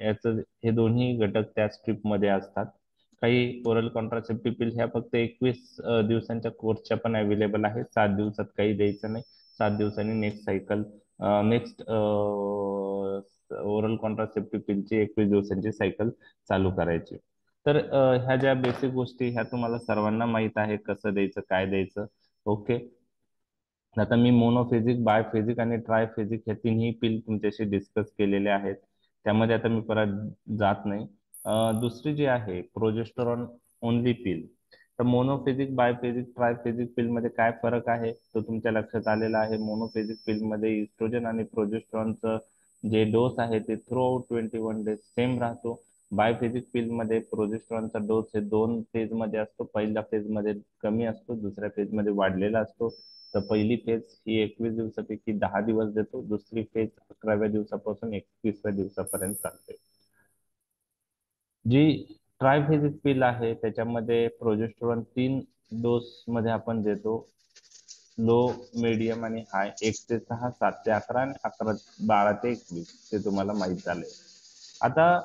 याचं हे दोन्ही घटक त्या स्ट्रीप मध्ये असतात. काही ओरल कॉन्ट्रासेप्टिव्ह पिल्स ह्या फक्त 21 दिवसांच्या कोर्सच्या पण अवेलेबल आहेत. 7 दिवसात काही द्यायचं नाही. 7 दिवसांनी next cycle, next oral contraceptive पिलची 21 दिवसांची सायकल चालू करायची. तर ह्या ज्या बेसिक गोष्टी ह्या तुम्हाला सर्वांना माहित आहे, कसं द्यायचं काय द्यायचं. ओके. आता मी मोनोफेजिक, बायफेजिक आणि ट्रायफेजिक हे तिन्ही पिल तुमच्याशी डिस्कस केलेले आहेत. त्यामध्ये आता मी परत जात नाही. दुसरी जी आहे प्रोजेस्टेरॉन ओनली पिल. तर मोनोफेजिक, बायफेजिक, ट्रायफेजिक पिल मध्ये काय फरक आहे तो तुमच्या लक्षात आलेला आहे. मोनोफेजिक पिल मध्ये इस्ट्रोजन आणि प्रोजेस्टेरॉनचं जे डोस आहे ते थ्रू आउट 21 डेज सेम राहतो. बायफेजिक पिल मध्ये प्रोजेस्टेरॉनचा डोस हे 2 फेज मध्ये असतो. पहिल्या फेज मध्ये कमी असतो, दुसऱ्या फेज मध्ये वाढलेला असतो. तर पहिली फेज ही 21 दिवसापैकी 10 दिवस देतो, दुसरी फेज 11व्या दिवसापासून 21व्या दिवसापर्यंत चालते. जी ट्रायफेजिक पिल आहे त्याच्यामध्ये प्रोजेस्टेरॉन 3 डोस मध्ये आपण देतो. लो, मीडियम आणि हाय. 1 ते 6, 7 ते 11 आणि 12 ते 21, ते तुम्हाला माहित झालंय. आता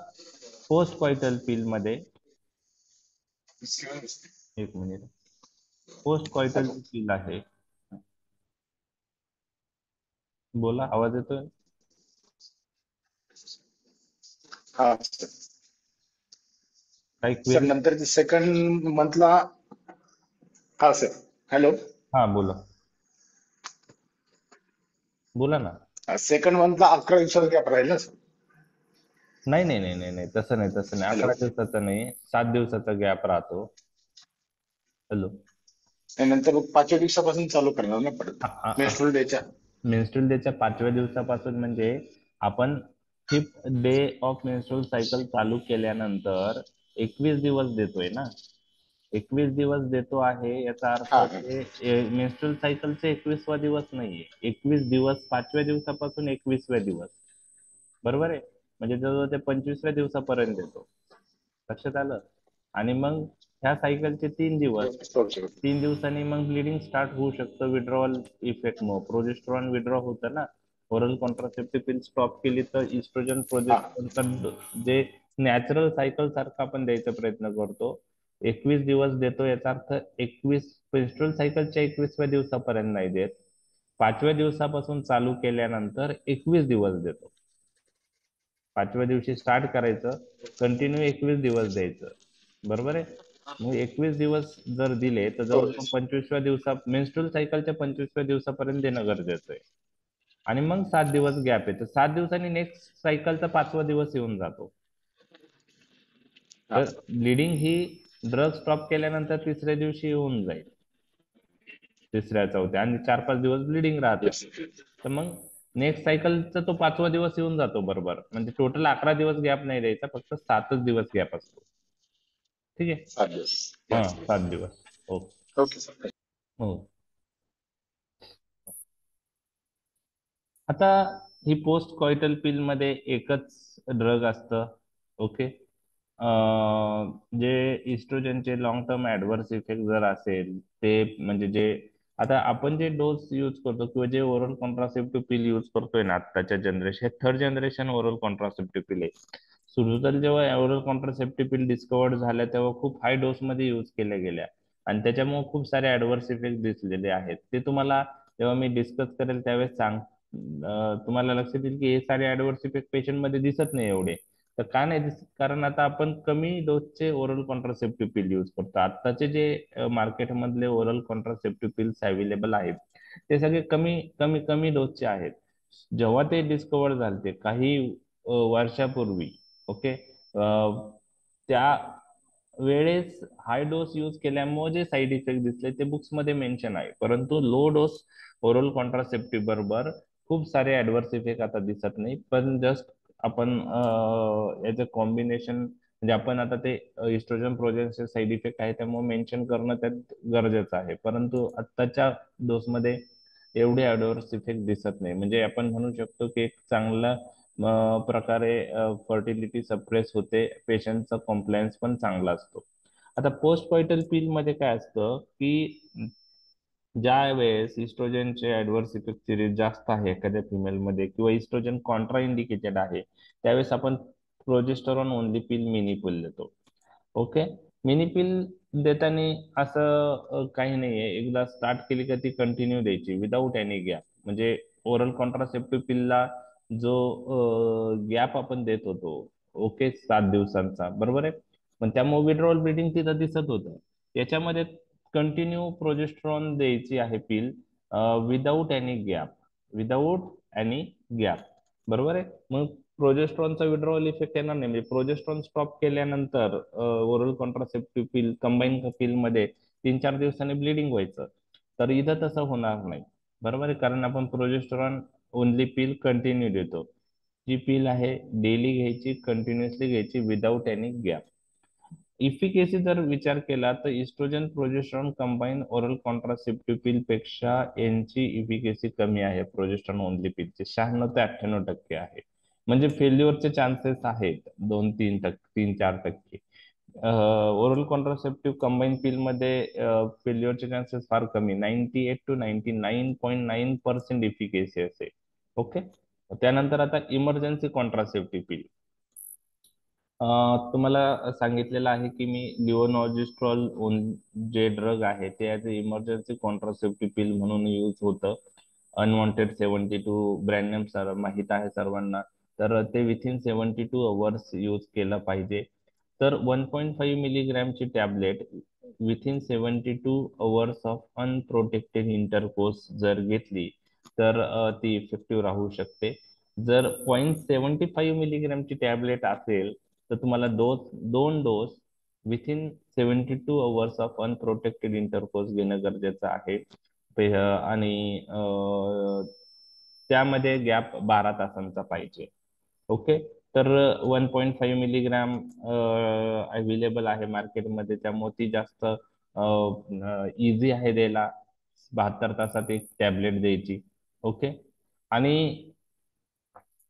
पोस्ट कॉइटल पिल मध्ये, एक मिनिट, पोस्ट कॉइटल हॅलो. पिल आहे. बोला, आवाज येतोय? हा सर. काही सर क्वेरी? नंतर सेकंड मंथला. हा सर. हॅलो. हा बोला, बोला ना. सेकंड मंथला 11 दिवसाचा गॅप राहील ना सर? नाही नाही नाही नाही नाही, तसं नाही, तसं नाही. हॅलो. 11 दिवसाचा नाही, 7 दिवसाचा गॅप राहतो. हॅलो. आणि नंतर 5व्या दिवसापासून चालू करणार ना परत मेन्स्ट्रुअल डेच्या? मेन्स्ट्रुअल डेच्या 5व्या दिवसापासून, म्हणजे आपण 5th day of menstrual cycle चालू केल्यानंतर 21 दिवस देतोय ना. 21 दिवस देतो आहे याचा अर्थ हा. ते मेन्स्ट्रुअल सायकलचा 21वा दिवस नाहीये. 21 दिवस 5व्या दिवसापासून 21व्या दिवस, बरोबर आहे. म्हणजे जवळजवळ ते 25व्या दिवसापर्यंत येतो. लक्षात आलं? आणि मग ह्या सायकलचे 3 दिवस, 3 दिवसांनी मग ब्लिडिंग स्टार्ट होऊ शकतं विड्रॉवल इफेक्ट मग प्रोजेस्टेरॉन विड्रॉ होतं ना. ओरल कॉन्ट्रासेप्टिव्ह पिल स्टॉप केली तर इस्ट्रोजन हा. प्रोजेस्टेरॉनचा जे नॅचरल सायकल सारखं आपण द्यायचा प्रयत्न करतो. 21 दिवस देतो याचा अर्थ 21 मेन्स्ट्रुअल सायकलच्या 21व्या दिवसापर्यंत नाही देत. 5व्या दिवसापासून चालू केल्यानंतर 21 दिवस देतो. 5व्या दिवशी स्टार्ट करायचं, कंटिन्यू 21 दिवस द्यायचं, बरोबर आहे. मग 21 दिवस जर दिले तर हो. जवळजवळ 25व्या दिवसा मेन्स्ट्रुअल सायकलच्या 25व्या दिवसापर्यंत देणं गरजेचं आहे. आणि मग 7 दिवस गॅप येतो. 7 दिवसांनी नेक्स्ट सायकलचा 5वा दिवस येऊन जातो. हा. तर ब्लिडिंग ही ड्रग स्टॉप केल्यानंतर 3ऱ्या दिवशी येऊन जाईल, 3ऱ्या, 4थ्या, आणि 4-5 दिवस ब्लिडिंग राहते. येस. तर मग नेक्स्ट सायकलचा तो 5वा दिवस येऊन जातो बरोबर. म्हणजे टोटल 11 दिवस गॅप नाही द्यायचा, फक्त 7च दिवस गॅप असतो. ठीक आहे. 7 दिवस. हा 7 दिवस. ओके. Okay sir. हो. आता ही पोस्ट कॉइटल पिल मध्ये एकच ड्रग असतं. ओके. जे इस्ट्रोजनचे लॉंग टर्म ऍडव्हर्स इफेक्ट जर असेल ते म्हणजे जे आता आपण जे डोस यूज करतो किंवा जे ओरल कॉन्ट्रासेप्टिव्ह पिल यूज करतोय ना आत्ताच्या generation, third generation oral contraceptive pill आहे. सुरुवातीला जेव्हा ओरल कॉन्ट्रासेप्टिव्ह पिल डिस्कवर्ड झाल्या तेव्हा खूप हाय डोस मध्ये यूज केल्या गेल्या आणि त्याच्यामुळे खूप सारे ऍडव्हर्स इफेक्ट दिसलेले आहेत. ते तुम्हाला जेव्हा मी डिस्कस करेल त्यावेळेस तुम्हाला लक्षात येईल की हे सारे ऍडव्हर्स इफेक्ट पेशंट मध्ये दिसत नाही एवढे. तर का नाही दिसत? कारण आता आपण कमी डोसचे ओरल कॉन्ट्रासेप्टिव्ह पिल यूज करतो. आत्ताचे जे मार्केटमधले ओरल कॉन्ट्रासेप्टिव्ह पिल्स अवेलेबल आहेत ते सगळे कमी कमी कमी डोसचे आहेत. जेव्हा ते डिस्कवर झाले काही वर्षापूर्वी, ओके, त्या वेळेस हाय डोस यूज केल्यामुळे जे साईड इफेक्ट दिसले ते बुक्स मध्ये मेन्शन आहे, परंतु लो डोस ओरल कॉन्ट्रासेप्टिव्ह बरोबर खूप सारे ऍडव्हर्स इफेक्ट आता दिसत नाही. पण जस्ट आपण याचं कॉम्बिनेशन म्हणजे आपण आता ते इस्ट्रोजन प्रोजेक्टचे साईड इफेक्ट आहे त्यामुळे मेन्शन करणं त्यात गरजेचं आहे, परंतु आत्ताच्या डोसमध्ये एवढे ऍडव्हर्स इफेक्ट दिसत नाही. म्हणजे आपण म्हणू शकतो की एक चांगला प्रकारे फर्टिलिटी सप्रेस होते, पेशंटचा कॉम्प्लायन्स पण चांगला असतो. आता पोस्ट कॉइटल पिल मध्ये काय असतं की ज्या वेळेस इस्ट्रोजनचे ऍडव्हर्स इफेक्ट सिरीज जास्त आहे एखाद्या फिमेलमध्ये किंवा इस्ट्रोजन कॉन्ट्रा इंडिकेटेड आहे त्यावेळेस आपण प्रोजेस्टेरॉन ओनली पिल मिनी पिल देतो. ओके. मिनी पिल देताना असं काही नाहीये, एकदा स्टार्ट केली का ती कंटिन्यू द्यायची विदाऊट एनी गॅप. म्हणजे ओरल कॉन्ट्रासेप्टिव्ह पिलला जो गॅप आपण देत होतो, ओके, 7 दिवसांचा, बरोबर आहे, पण त्यामुळे विड्रॉल ब्लिडिंग तिथं दिसत होतं. याच्यामध्ये कंटिन्यू प्रोजेस्ट्रॉन द्यायची आहे pill without any gap, without any gap, बरोबर आहे. मग प्रोजेस्ट्रॉनचा विड्रॉवल इफेक्ट येणार नाही. म्हणजे प्रोजेस्ट्रॉन स्टॉप केल्यानंतर oral contraceptive pill combine pill मध्ये 3-4 दिवसांनी ब्लिडिंग व्हायचं, तर इथं तसं होणार नाही, बरोबर आहे, कारण आपण प्रोजेस्ट्रॉन ओनली पिल कंटिन्यू देतो. जी पिल आहे डेली घ्यायची, कंटिन्युअसली घ्यायची विदाऊट एनी गॅप. इफिकेसी जर विचार केला तर estrogen progesterone combine oral contraceptive pill पेक्षा यांची इफिकेसी कमी आहे. प्रोजेस्ट्रॉन ओनली पिलचे 96 ते 98% आहे. म्हणजे फेल्युअरचे चान्सेस आहेत 2-3%, 3-4%. ओरल कॉन्ट्रासेप्टिव्ह कंबाईन पिल मध्ये फेल्युअरचे चान्सेस फार कमी, 98 to 99.9% इफिकेसी असेल. ओके. त्यानंतर आता इमर्जन्सी कॉन्ट्रासेप्टिव्ह पिल तुम्हाला सांगितलेलं आहे की मी लिओनॉर्जिस्ट्रॉल जे ड्रग आहे ते ॲज इमर्जन्सी कॉन्ट्रासेप्टिव्ह पिल म्हणून यूज होतं. अनवॉन्टेड 72 ब्रँड नेम सर माहीत आहे सर्वांना, तर ते विथिन 72 अवर्स यूज केलं पाहिजे. तर 1.5 मिलीग्रॅमची tablet within 72 hours of unprotected intercourse जर घेतली तर ती इफेक्टिव्ह राहू शकते. जर 0.75 मिलीग्रॅमची टॅबलेट असेल तर तुम्हाला दोन dose within 72 hours of unprotected intercourse घेणं गरजेचं आहे. आणि त्यामध्ये गॅप 12 तासांचा पाहिजे. ओके. तर 1.5 मिलीग्राम अवेलेबल आहे मार्केटमध्ये, त्यामुळे ती जास्त इझी आहे द्यायला. 72 तासात एक टॅबलेट द्यायची. ओके. आणि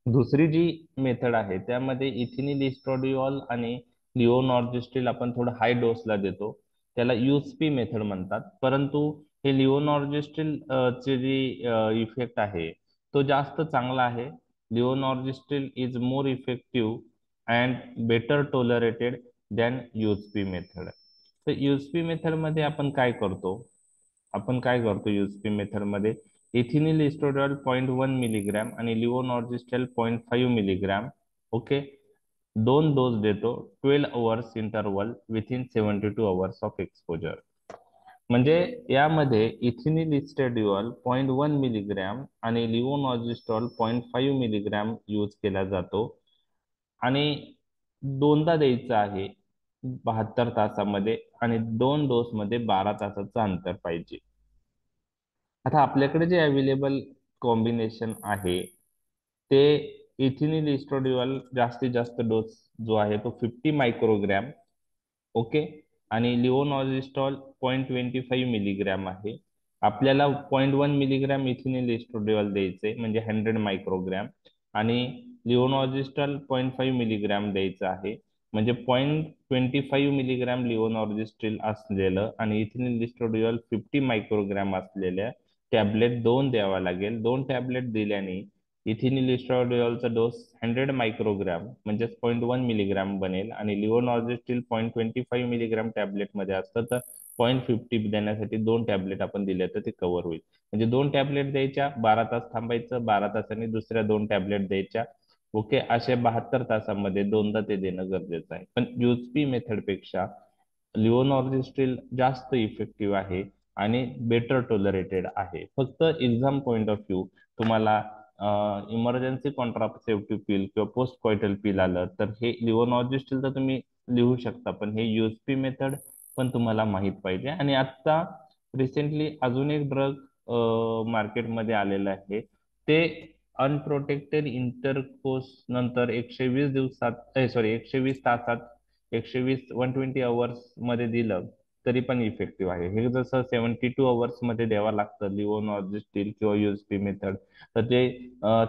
दुसरी जी मेथड आहे त्यामध्ये इथिनिल इस्ट्रोडिओल आणि लिओनॉर्जिस्ट्रिल आपण थोडं हाय डोसला देतो, त्याला यूएसपी मेथड म्हणतात. परंतु हे लिओनॉर्जिस्ट्रिल चे जी इफेक्ट आहे तो जास्त चांगला आहे. Levonorgestrel is more effective and better tolerated than Yuzpe method. तर यूएसपी मेथड मध्ये आपण काय करतो यूएसपी मेथड मध्ये इथिनिल इस्टोडॉल 0.1 मिलीग्रॅम आणि लिओनॉर्जिस्ट्रेल 0.5 मिलीग्रॅम, ओके, दोन डोस देतो 12 hours interval within 72 hours of exposure. म्हणजे यामध्ये इथिनिल इस्टेडिओल 0.1 मिलीग्रॅम आणि लिओनॉर्जिस्ट्रॉल 0.5 मिलीग्रॅम यूज केला जातो आणि दोनदा द्यायचं आहे 72 तासामध्ये आणि दोन डोस मध्ये 12 तासाचं अंतर पाहिजे. आता आपल्याकडे जे अवेलेबल कॉम्बिनेशन आहे ते इथिनिल इस्ट्रोडिओल जास्तीत जास्त डोस जो आहे तो 50 मायक्रोग्रॅम ओके. आणि लिओनॉर्जिस्टॉल 0.25 मिलीग्रॅम आहे. आपल्याला 0.1 मिलीग्रॅम इथिनिल एस्ट्रोडिओल द्यायचे म्हणजे 100 मायक्रोग्रॅम, आणि लिओनॉर्जिस्टॉल 0.5 मिलीग्रॅम द्यायचं आहे म्हणजे 0.25 मिलीग्रॅम लिओनॉर्जिस्ट्रिल असलेलं आणि इथिनिल एस्ट्रोडिओल 50 मायक्रोग्रॅम असलेल्या टॅबलेट 2 द्यावा लागेल. 2 टॅबलेट दिल्याने इथिनिल एस्ट्राडिओलचा डोस 100 मायक्रोग्राम म्हणजे 0.1 मिलीग्राम बनेल, आणि लिओनॉर्जिस्टिल 0.25 मिलीग्राम टॅबलेट मध्ये असतं, तर 0.50 देण्यासाठी 2 टॅबलेट आपण दिले तर ते कव्हर होईल. म्हणजे 2 टॅबलेट द्यायच्या, 12 तास थांबायचं, 12 तासांनी दुसऱ्या 2 टॅबलेट द्यायच्या. ओके. असे 72 तासामध्ये दोनदा ते देणं गरजेचं आहे. पण युएसपी मेथड पेक्षा लिओनॉर्जिस्ट्रिल जास्त इफेक्टिव्ह आहे आणि बेटर टॉलरेटेड आहे. फक्त एक्झाम पॉइंट ऑफ व्ह्यू तुम्हाला इमर्जन्सी कॉन्ट्रासेप्टिव्ह पिल किंवा पोस्ट कॉइटल पिल आलं तर हे लिओनॉर्जिस्टिल तर तुम्ही लिहू शकता, पण हे युएसपी मेथड पण तुम्हाला माहित पाहिजे. आणि आता रिसेंटली अजून एक ड्रग मार्केटमध्ये आलेलं आहे, ते अनप्रोटेक्टेड इंटरकोर्स नंतर 120 दिवसात, सॉरी 120 तासात, 120 मध्ये दिलं तरी पण इफेक्टिव्ह आहे. हे जसं 72 मध्ये द्यावं लागतं लिओनॉर्जिस्टिल किंवा युएसपी मेथड, तर ते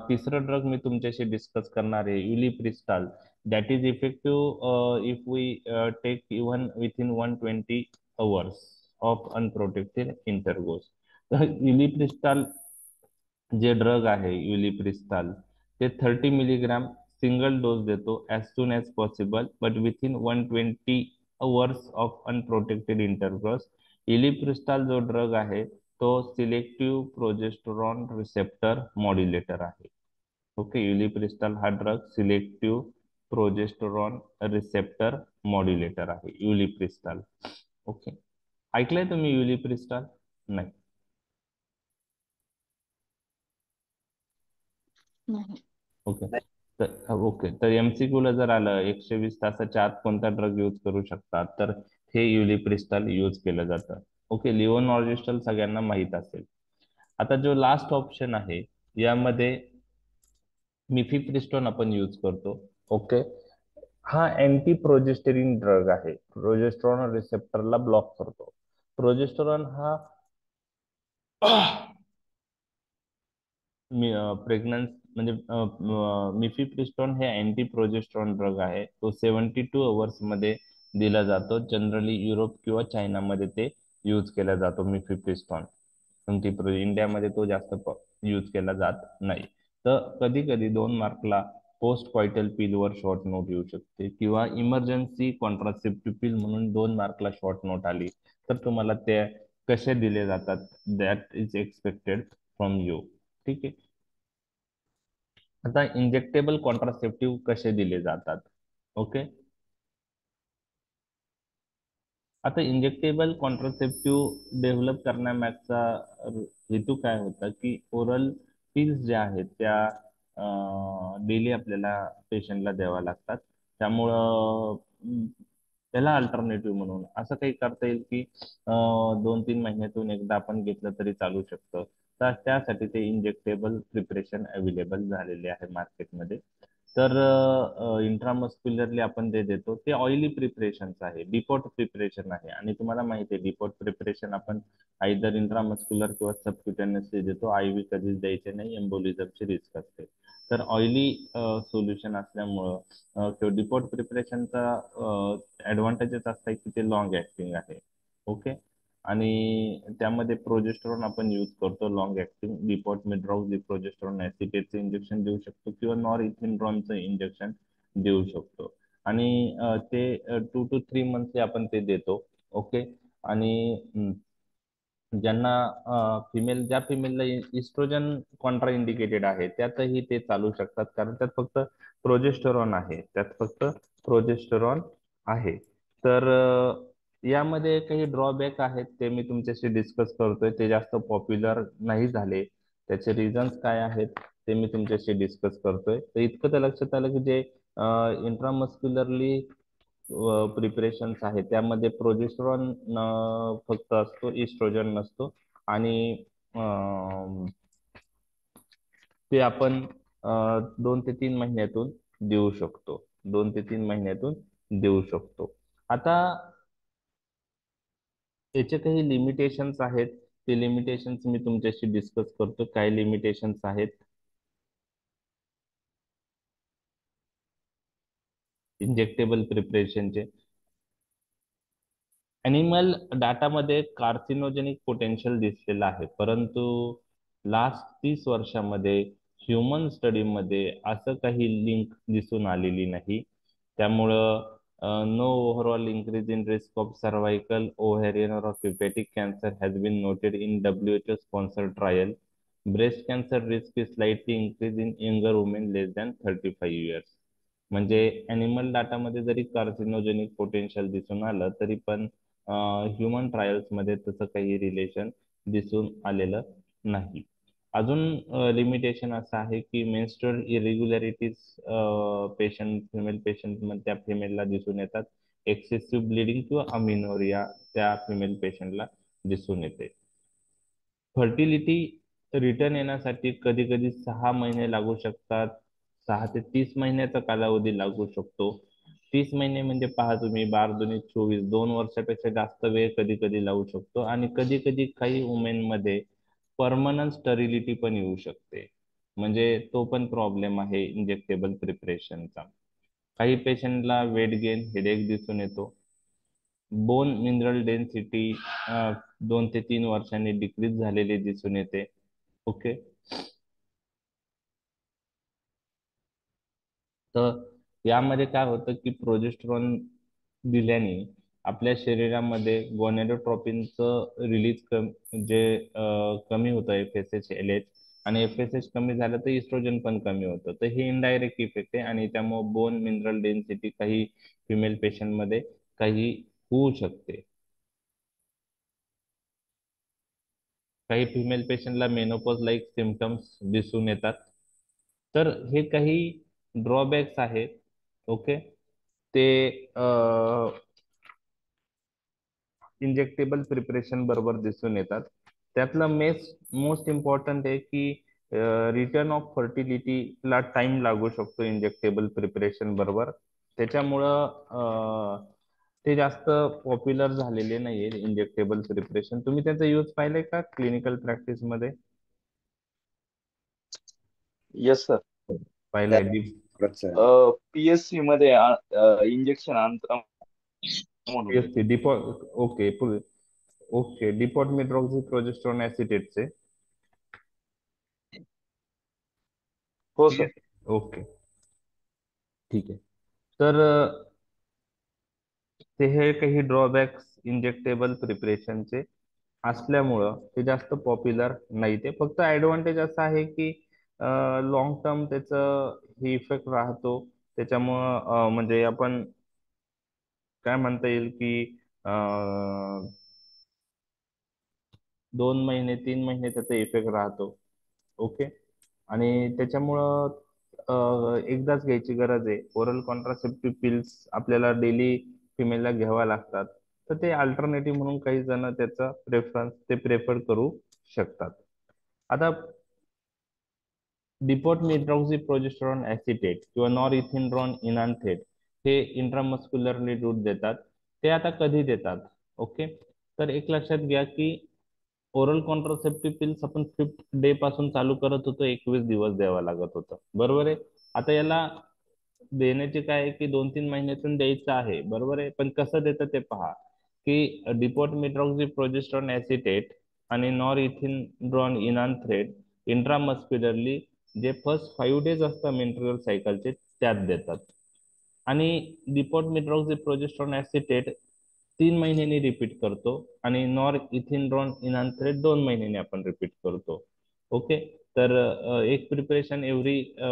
तिसरं ड्रग मी तुमच्याशी डिस्कस करणार आहे ulipristal, that is effective if we take even within 120 of unprotected intercourse. तर युलिप्रिस्टाल जे ड्रग आहे युलिप्रिस्टाल, ते 30 मिलीग्राम सिंगल डोस देतो as soon as possible but within 120 of unprotected intercourse. Ulipristal जो ड्रग आहे तो सिलेक्टिव्ह प्रोजेस्टेरॉन रिसेप्टर मॉड्युलेटर आहे. ओके. युलिप्रिस्टाल हा drug selective progesterone receptor modulator आहे युलिप्रिस्टाल. ओके. ऐकलंय तुम्ही युलिप्रिस्टाल? नाही. नाही. ओके. तर एमसीक्यू ला जर आलं 120 तासाच्या आत कोणता ड्रग यूज करू शकतात, तर हे युलिप्रिस्टाल यूज केलं जातं. ओके. लिओनॉर्जिस्टल सगळ्यांना माहित असेल. आता जो लास्ट ऑप्शन आहे यामध्ये मिफिप्रिस्टोन आपण यूज करतो. ओके. हा अँटी प्रोजेस्टेरिन ड्रग आहे, प्रोजेस्टेरॉन रिसेप्टरला ब्लॉक करतो. प्रोजेस्टेरॉन हा प्रेग्नन्स म्हणजे मिफिप्रिस्टोन हे अँटी प्रोजेस्ट्रॉन ड्रग आहे. तो 72 मध्ये दिला जातो. जनरली युरोप किंवा चायनामध्ये ते यूज केला जातो मिफिप्रिस्टोन. इंडियामध्ये तो जास्त यूज केला जात नाही. तर कधी कधी 2 मार्कला पोस्ट क्वायटल पिलवर शॉर्ट नोट येऊ शकते, किंवा इमर्जन्सी कॉन्ट्रासेप्टिव्ह पिल म्हणून 2 मार्कला शॉर्ट नोट आली तर तुम्हाला ते कसे दिले जातात, that is expected from you. ठीक आहे. आता इंजेक्टेबल कॉन्ट्रासेप्टिव्ह कसे दिले जातात? ओके. आता इंजेक्टेबल कॉन्ट्रासेप्टिव्ह डेव्हलप करण्यामागचा हेतू काय होता, की ओरल पिल्स ज्या आहेत त्या डेली आपल्याला पेशंटला द्याव्या लागतात. त्यामुळं त्याला अल्टरनेटिव्ह म्हणून असं काही करता येईल की 2-3 महिन्यातून एकदा आपण घेतलं तरी चालू शकतं. तर त्यासाठी ते इंजेक्टेबल प्रिपरेशन अवेलेबल झालेले आहे मार्केटमध्ये. तर इंट्रामस्क्युलरली आपण जे देतो ते ऑइली प्रिपरेशन्स आहे, डिपोट प्रिपरेशन आहे. आणि तुम्हाला माहिती आहे डिपोट प्रिपरेशन आपण आयदर इंट्रामस्क्युलर किंवा सबक्युटेनियसली देतो. आयव्ही कधीच द्यायचे नाही, एम्बोलिझमची रिस्क असते. तर ऑइली सोल्युशन असल्यामुळं किंवा डिपोट प्रिपरेशनचा ऍडव्हान्टेजेस असतात की ते लॉंग ऍक्टिंग आहे. ओके. आणि त्यामध्ये प्रोजेस्टेरॉन आपण यूज करतो long acting. Depot medroxyprogesterone ऍसिटेटचं इंजेक्शन देऊ शकतो किंवा नॉर इंजेक्शन देऊ शकतो. आणि ते 2 to 3 मंथली आपण ते देतो. ओके. आणि ज्यांना ज्या फिमेलला इस्ट्रोजन कॉन्ट्रा इंडिकेटेड आहे त्यातही ते चालू शकतात, कारण त्यात फक्त प्रोजेस्टेरॉन आहे, तर यामध्ये काही ड्रॉबॅक आहेत ते मी तुमच्याशी डिस्कस करतोय. ते जास्त पॉप्युलर नाही झाले, त्याचे रिझन्स काय आहेत ते मी तुमच्याशी डिस्कस करतोय. तर इतकं तर लक्षात आलं की जे इंट्रामस्क्युलरली प्रिपरेशन्स आहे त्यामध्ये प्रोजेस्टेरॉन फक्त असतो, इस्ट्रोजन नसतो. आणि ते आपण 2 ते 3 महिन्यातून देऊ शकतो. 2 ते 3 महिन्यातून देऊ शकतो. आता याचे काही लिमिटेशन्स आहेत, ते लिमिटेशन्स मी तुमच्याशी डिस्कस करतो. काय लिमिटेशन्स आहेत इंजेक्टेबल प्रिपरेशनचे? ॲनिमल डाटामध्ये कार्सिनोजेनिक पोटेन्शियल दिसलेलं आहे, परंतु लास्ट 30 वर्षामध्ये ह्युमन स्टडीमध्ये असं काही लिंक दिसून आलेली नाही. त्यामुळं no overall increase in risk of cervical ovarian और hepatic cancer has been noted in WHO sponsored trial. Breast cancer risk is slightly increase in younger women less than 35 years. म्हणजे ॲनिमल डाटामध्ये जरी कार्सिनोजेनिक पोटेन्शियल दिसून आलं तरी पण ह्युमन ट्रायल्समध्ये तसं काही रिलेशन दिसून आलेलं नाही. अजून लिमिटेशन असं आहे की मेन्स्ट्रुअल इरेग्युलॅरिटीज फिमेल पेशंटमध्ये त्या फिमेलला दिसून येतात. एक्सेसिव्ह ब्लिडिंग किंवा अमिनोरिया त्या फिमेल पेशंटला दिसून येते. फर्टिलिटी रिटर्न येण्यासाठी कधी कधी 6 महिने लागू शकतात. 6 ते 30 महिन्याचा कालावधी लागू शकतो. 30 महिने म्हणजे पहा तुम्ही, 12 दूनी 24, 2 वर्षापेक्षा जास्त वेळ कधी कधी लागू शकतो. आणि कधी कधी काही वुमेन मध्ये परमनंट स्टरिलिटी पण येऊ शकते. म्हणजे तो पण प्रॉब्लेम आहे इंजेक्टेबल प्रिपरेशनचा. काही पेशंटला वेट गेन, हेडेक दिसून येतो. बोन मिनरल डेन्सिटी 2 ते 3 वर्षांनी डिक्रीज झालेली दिसून येते. ओके. तर यामध्ये काय होतं की प्रोजेस्टेरॉन दिल्याने आपल्या शरीरामध्ये गोनेडोट्रोपिनचं रिलीज जे कमी होतं FSH LH, आणि FSH कमी झालं तर इस्ट्रोजन पण कमी होतं. तर हे इनडायरेक्ट इफेक्ट आहे आणि त्यामुळे बोन मिनरल डेन्सिटी काही फिमेल पेशंटमध्ये काही होऊ शकते. काही फिमेल पेशंटला मेनोपॉज लाईक सिमटम्स दिसून येतात. तर हे काही ड्रॉबॅक्स आहेत. ओके. ते इंजेक्टेबल प्रिपरेशन बरोबर दिसून येतात. त्यातलं मोस्ट इम्पॉर्टंट आहे की रिटर्न ऑफ फर्टिलिटीला टाइम लागू शकतो इंजेक्टेबल प्रिपरेशन बरोबर. त्याच्यामुळं ते जास्त पॉप्युलर झालेले नाहीये इंजेक्टेबल प्रिपरेशन. तुम्ही त्याचा यूज पाहिलाय का क्लिनिकल प्रॅक्टिस मध्ये? Yes sir. पाहिलाय. PSC मध्ये इंजेक्शन अंतरा म्हणून PSC depo okay okay depot medroxyprogesterone ऍसिटेटचे. हो ठीक सर. आहे. ओके, ठीक आहे. तर ते हे काही ड्रॉबॅक्स इंजेक्टेबल प्रिपरेशनचे असल्यामुळं ते जास्त पॉप्युलर नाही. ते फक्त ऍडव्हान्टेज असं आहे की लॉंग टर्म त्याचं हे इफेक्ट राहतो. त्याच्यामुळं म्हणजे आपण काय म्हणता येईल की 2 महिने 3 महिने त्याचा इफेक्ट राहतो. ओके. आणि त्याच्यामुळं एकदाच घ्यायची गरज आहे. ओरल कॉन्ट्रासेप्टिव्ह पिल्स आपल्याला डेली फिमेलला घ्यावा लागतात. तर ते अल्टरनेटिव्ह म्हणून काही जण त्याचा ते प्रेफर करू शकतात. आता डिपोट मेट्रॉक्सी प्रोजेस्टेरॉन ऍसिटेट किंवा नॉरइथिनड्रॉन इनान्थेट हे इंट्रामस्क्युलरली रूट देतात. ते आता कधी देतात? ओके. तर एक लक्षात घ्या की ओरल कॉन्ट्रासेप्टिव्ह पिल्स आपण 5th डे पासून चालू करत होतो, 21 दिवस द्यावं लागत होतं, बरोबर आहे. आता याला देण्याचे काय आहे की 2-3 महिन्यातून द्यायचं आहे, बरोबर आहे. पण कसं देतं ते पहा की डिपोट मेट्रॉक्सी प्रोजेस्टेरॉन ऍसिटेट आणि नॉरइथिनड्रॉन इनान्थ्रेट इंट्रामस्क्युलरली जे फर्स्ट 5 डेज असतात मेन्स्ट्रुअल सायकलचे त्यात देतात. आणि डिपोट मेट्रॉक्सी प्रोजेस्टेरॉन ऍसिटेट 3 महिन्यांनी रिपीट करतो आणि नॉर इथिनड्रॉन इनान्थ्रेट 2 महिन्यांनी आपण रिपीट करतो. ओके. तर एक प्रिपरेशन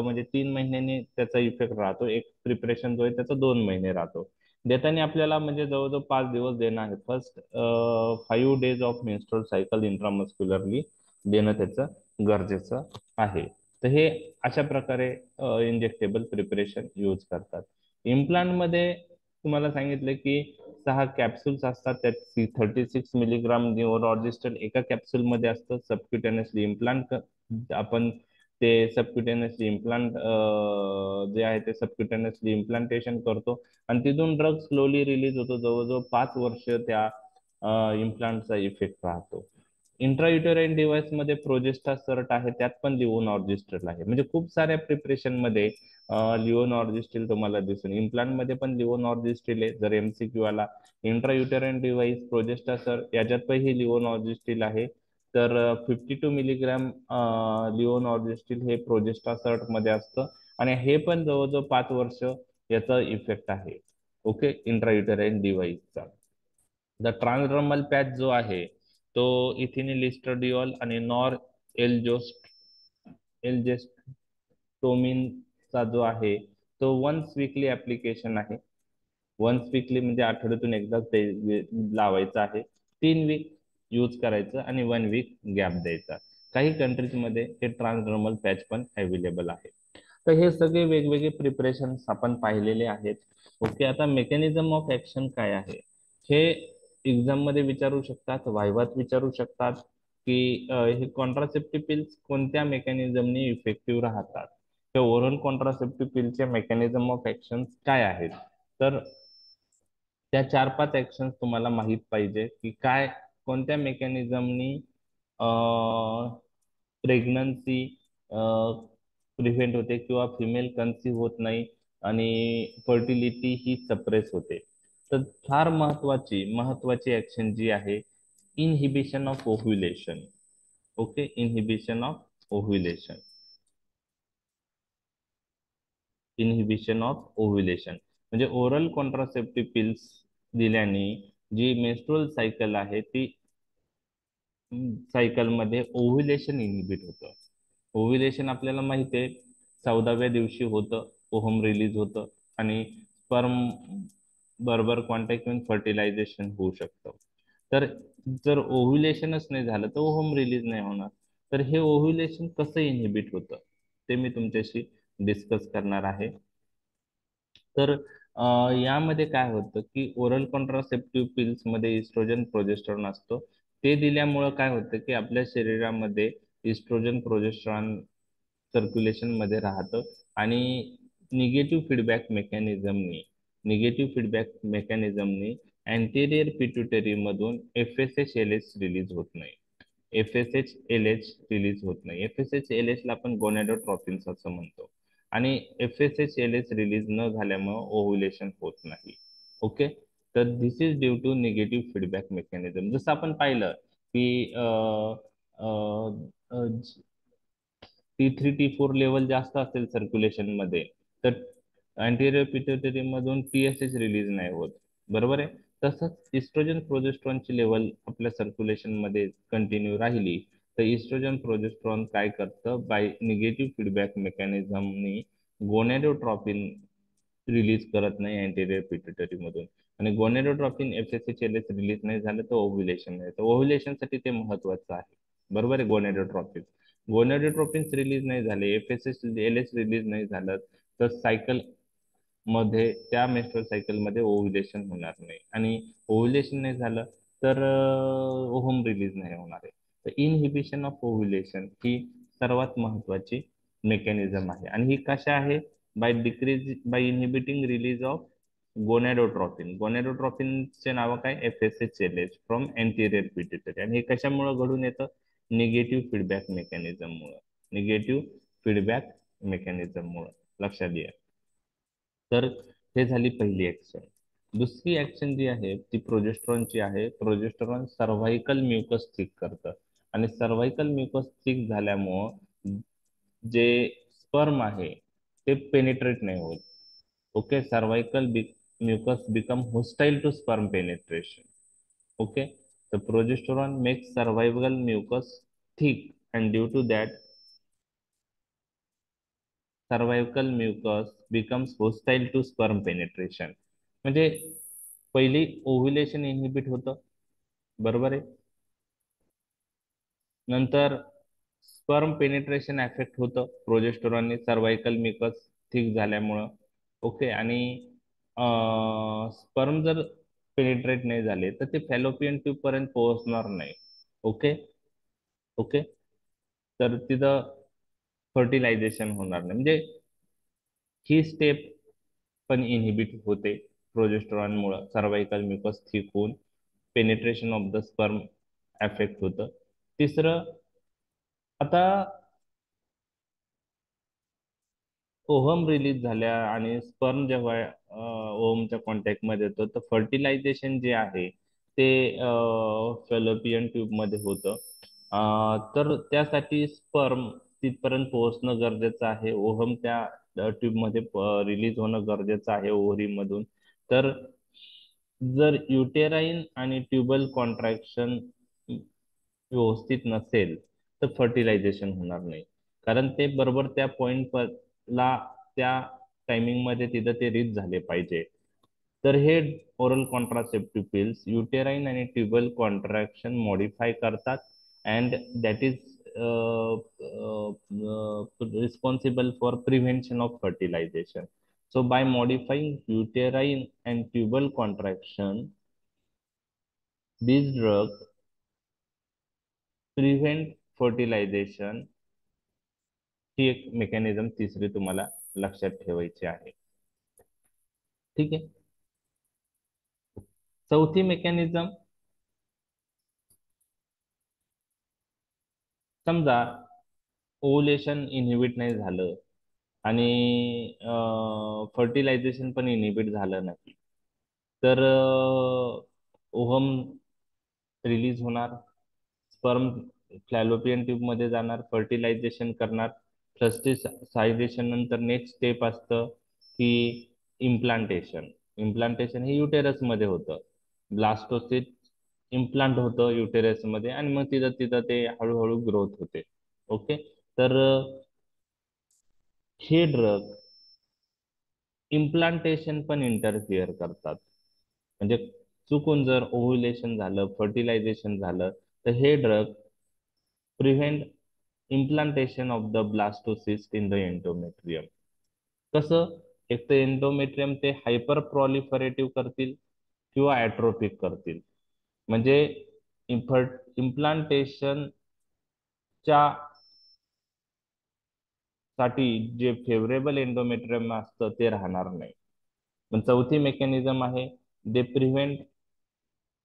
म्हणजे 3 महिन्यांनी त्याचा इफेक्ट राहतो. एक प्रिपरेशन जो आहे त्याचा 2 महिने राहतो. देताना आपल्याला म्हणजे जवळजवळ 5 दिवस देणं आहे. First 5 days of menstrual cycle intramuscularly देणं त्याचं गरजेचं आहे. तर हे अशा प्रकारे इंजेक्टेबल प्रिपरेशन यूज करतात. इम्प्लांट मध्ये तुम्हाला सांगितलं की 6 कॅप्सूल्स असतात. त्यात 36 मिलीग्राम न्यूरोलॉजिस्टल एका कॅप्सूल मध्ये असतं. सबक्युटेनियसली इम्प्लांट आपण ते सबक्युटेनियसली इम्प्लांट जे आहे ते सबक्युटेनियसली इम्प्लांटेशन करतो आणि तिथून ड्रग स्लोली रिलीज होतो. जवळजवळ 5 वर्ष त्या इम्प्लांटचा इफेक्ट राहतो. इंट्रायुटेराइन डिव्हाइस मध्ये प्रोजेस्टासर्ट आहे, त्यात पण लिव्होनॉर्जिस्ट्रेल आहे. म्हणजे खूप साऱ्या प्रिपरेशन मध्ये लिव्होनॉर्जिस्ट्रेल तुम्हाला दिसून. इम्प्लांट मध्ये पण लिव्होनॉर्जिस्ट्रेल आहे. जर एमसीक्यू आला इंट्रायुटेराइन डिव्हाइस प्रोजेस्टासर्ट याच्यातही लिव्होनॉर्जिस्ट्रेल आहे. तर 52 मिलीग्रॅम लिव्होनॉर्जिस्ट्रेल हे प्रोजेस्टासर्ट मध्ये असतं आणि हे पण जवळजवळ 5 वर्ष याचा इफेक्ट आहे. ओके, इंट्रायुटेराइन डिव्हाइसचा. द ट्रान्सडर्मल पॅच जो आहे तो इथिनिल इस्ट्रडिओल आणि नॉर एल्जेस्टोमिनचा जो आहे तो वन्स वीकली ऍप्लिकेशन आहे. वन्स वीकली म्हणजे आठवड्यातून एकदाच ते लावायचं आहे. 3 वीक यूज करायचं आणि 1 वीक गॅप द्यायचा. काही कंट्रीज मध्ये हे ट्रान्सडर्मल पॅच पण अवेलेबल आहे. तर हे सगळे वेगवेगळे प्रिपरेशन आपण पाहिलेले आहेत. ओके, आता मेकॅनिझम ऑफ ऍक्शन काय आहे हे एक्झाम मध्ये विचारू शकतात, वायवात विचारू शकतात की हे कॉन्ट्रासेप्टिव्ह पिल्स कोणत्या मेकॅनिझमनी इफेक्टिव्ह राहतात. तर ओरल कॉन्ट्रासेप्टिव्ह पिलचे मेकॅनिझम ऑफ ऍक्शन काय आहेत. तर त्या 4-5 ऍक्शन्स तुम्हाला माहित पाहिजे की काय कोणत्या मेकॅनिझमनी प्रेग्नन्सी प्रिव्हेंट होते किंवा फिमेल कन्सीव्ह होत नाही आणि फर्टिलिटी ही सप्रेस होते. तर फार महत्वाची महत्वाची ऍक्शन जी आहे inhibition of ovulation. Okay, inhibition of ovulation. Inhibition of ovulation म्हणजे ओरल कॉन्ट्रासेप्टिव्ह पिल्स दिल्याने जी मेन्स्ट्रुअल सायकल आहे ती सायकल मध्ये ओव्ह्युलेशन इनहिबिट होतं. ओव्ह्युलेशन आपल्याला माहिती आहे 14व्या दिवशी होतं, ओहम रिलीज होतं आणि स्पर्म बरोबर कॉन्टॅक्ट येऊन फर्टिलायझेशन होऊ शकतं. तर जर ओव्ह्युलेशनच नाही झालं तर ओहम रिलीज नाही होणार. तर हे ओव्ह्युलेशन कसं इनहिबिट होतं ते मी तुमच्याशी डिस्कस करणार आहे. तर यामध्ये काय होतं की ओरल कॉन्ट्रासेप्टिव्ह पिल्स मध्ये इस्ट्रोजन प्रोजेस्टेरॉन असतो. ते दिल्यामुळं काय होतं की आपल्या शरीरामध्ये इस्ट्रोजन प्रोजेस्टेरॉन सर्क्युलेशन मध्ये राहतं आणि निगेटिव्ह फीडबॅक मेकॅनिझमनी अँटेरियर पिट्युटरी मधून FSH-LH रिलीज होत नाही. FSH-LH रिलीज होत नाही. FSH-LH ला आपण गोनॅडोट्रॉपिन्स असं म्हणतो आणि FSH-LH रिलीज न झाल्यामुळे ओव्ह्युलेशन होत नाही. ओके, तर this is due to negative feedback mechanism. जसं आपण पाहिलं की T3 T4 लेवल जास्त असेल सर्क्युलेशन मध्ये तर अँटेरियर पिट्युटरी मधून TSH रिलीज नाही होत. बरोबर आहे. तसंच इस्ट्रोजन प्रोजेस्ट्रॉनची लेवल आपल्या सर्क्युलेशन मध्ये कंटिन्यू राहिली तर इस्ट्रोजन प्रोजेस्ट्रॉन काय करतं बाय निगेटिव्ह फीडबॅक मेकॅनिझमनी गोनॅडोट्रॉपिन रिलीज करत नाही अँटेरियर पिट्युटरी मधून आणि गोनॅडोट्रॉपिन FSH-LH रिलीज नाही झालं तर ओव्ह्युलेशन नाही. तर ओव्ह्युलेशन साठी ते महत्वाचं आहे. बरोबर आहे. गोनॅडोट्रॉपिन्स रिलीज नाही झाले, FSH-LH रिलीज नाही झालं तर सायकल मध्ये त्या मेन्स्ट्रुअल सायकल मध्ये ओव्ह्युलेशन होणार नाही आणि ओव्ह्युलेशन नाही झालं तर ओहम रिलीज नाही होणार आहे. तर इनहिबिशन ऑफ ओव्ह्युलेशन ही सर्वात महत्वाची मेकॅनिझम आहे आणि ही कशा आहे बाय इनहिबिटिंग रिलीज ऑफ गोनॅडोट्रॉपिनचे नाव काय FSH-LH फ्रॉम अँटेरियर पिट्युटरी आणि हे कशामुळे घडून येतं निगेटिव्ह फीडबॅक मेकॅनिझममुळे लक्षात घ्या. तर हे झाली पहिली ऍक्शन. दुसरी ऍक्शन जी आहे ती प्रोजेस्टेरॉनची आहे. प्रोजेस्टेरॉन सर्व्हायकल म्युकस थिक करतं आणि सर्व्हायकल म्युकस थिक झाल्यामुळं जे स्पर्म आहे ते पेनिट्रेट नाही होत. Okay, cervical mucus become hostile to sperm penetration. Okay, the progesterone makes cervical mucus thick and due to that cervical mucus becomes hostile to sperm penetration. म्हणजे पहिली ओव्ह्युलेशन इनहिबिट होतं. बरोबर आहे. नंतर स्पर्म पेनिट्रेशन अफेक्ट होतं प्रोजेस्टेरॉनने सर्व्हायकल म्युकस थिक झाल्यामुळं. ओके, आणि स्पर्म जर पेनिट्रेट नाही झाले तर ते फॅलोपियन ट्यूब पर्यंत पोहोचणार नाही. ओके. ओके, तर तिथं फर्टिलायझेशन होणार नाही. म्हणजे ही स्टेप पण इनहिबिट होते प्रोजेस्टेरॉनमुळे सर्व्हायकल म्युकस थिक होऊन. Penetration of the sperm affect होतं. तिसरं, आता ओहम रिलीज झाल्या आणि स्पर्म जेव्हा ओहमच्या कॉन्टॅक्ट मध्ये येतो तर फर्टिलायझेशन जे आहे ते फेलोपियन ट्यूब मध्ये होतं. तर त्यासाठी स्पर्म तिथपर्यंत पोहोचणं गरजेचं आहे. ओहम त्या ट्यूब मध्ये रिलीज होणं गरजेचं आहे ओव्हरी मधून. तर जर युटेराईन आणि ट्युबल कॉन्ट्रॅक्शन व्यवस्थित नसेल तर फर्टिलायझेशन होणार नाही. कारण ते बरोबर त्या ला त्या टायमिंग मध्ये तिथं ते रीच झाले पाहिजे. तर हे ओरल कॉन्ट्रासेप्टिव्ह पिल्स युटेराईन आणि ट्युबल कॉन्ट्रॅक्शन मॉडिफाय करतात and that is responsible for prevention of fertilisation. So by modifying uterine and tubal contraction, these drugs prevent fertilization. ही एक मेकॅनिझम तिसरी तुम्हाला लक्षात ठेवायची आहे. ठीक आहे. चौथी मेकॅनिझम, समजा ओव्हुलेशन इनहिबिट नाही झालं आणि फर्टिलायझेशन पण इनहिबिट झालं नाही, तर ओहम रिलीज होणार, स्पर्म फॅलोपियन ट्यूब मध्ये जाणार, फर्टिलायझेशन करणार. फर्टिलायझेशन नंतर नेक्स्ट स्टेप असतं की इम्प्लांटेशन. इम्प्लांटेशन हे युटेरस मध्ये होतं. ब्लास्टोसिस्ट इम्प्लांट होतं युटेरस मध्ये आणि मग तिथं तिथं ते हळूहळू ग्रोथ होते. ओके. तर हे ड्रग इम्प्लांटेशन पण इंटरफिअर करतात. म्हणजे चुकून जर ओव्हुलेशन झालं, फर्टिलायझेशन झालं तर हे drug prevent implantation of the blastocyst in the endometrium. कसं? एक तर एंडोमेट्रियम ते हायपर प्रॉलिफरेटिव्ह करतील किंवा ऍट्रोपिक करतील. म्हणजे इम्प्लांटेशनच्या साठी जे फेवरेबल एंडोमेट्रियम असतं ते राहणार नाही. पण चौथी मेकॅनिझम आहे, they prevent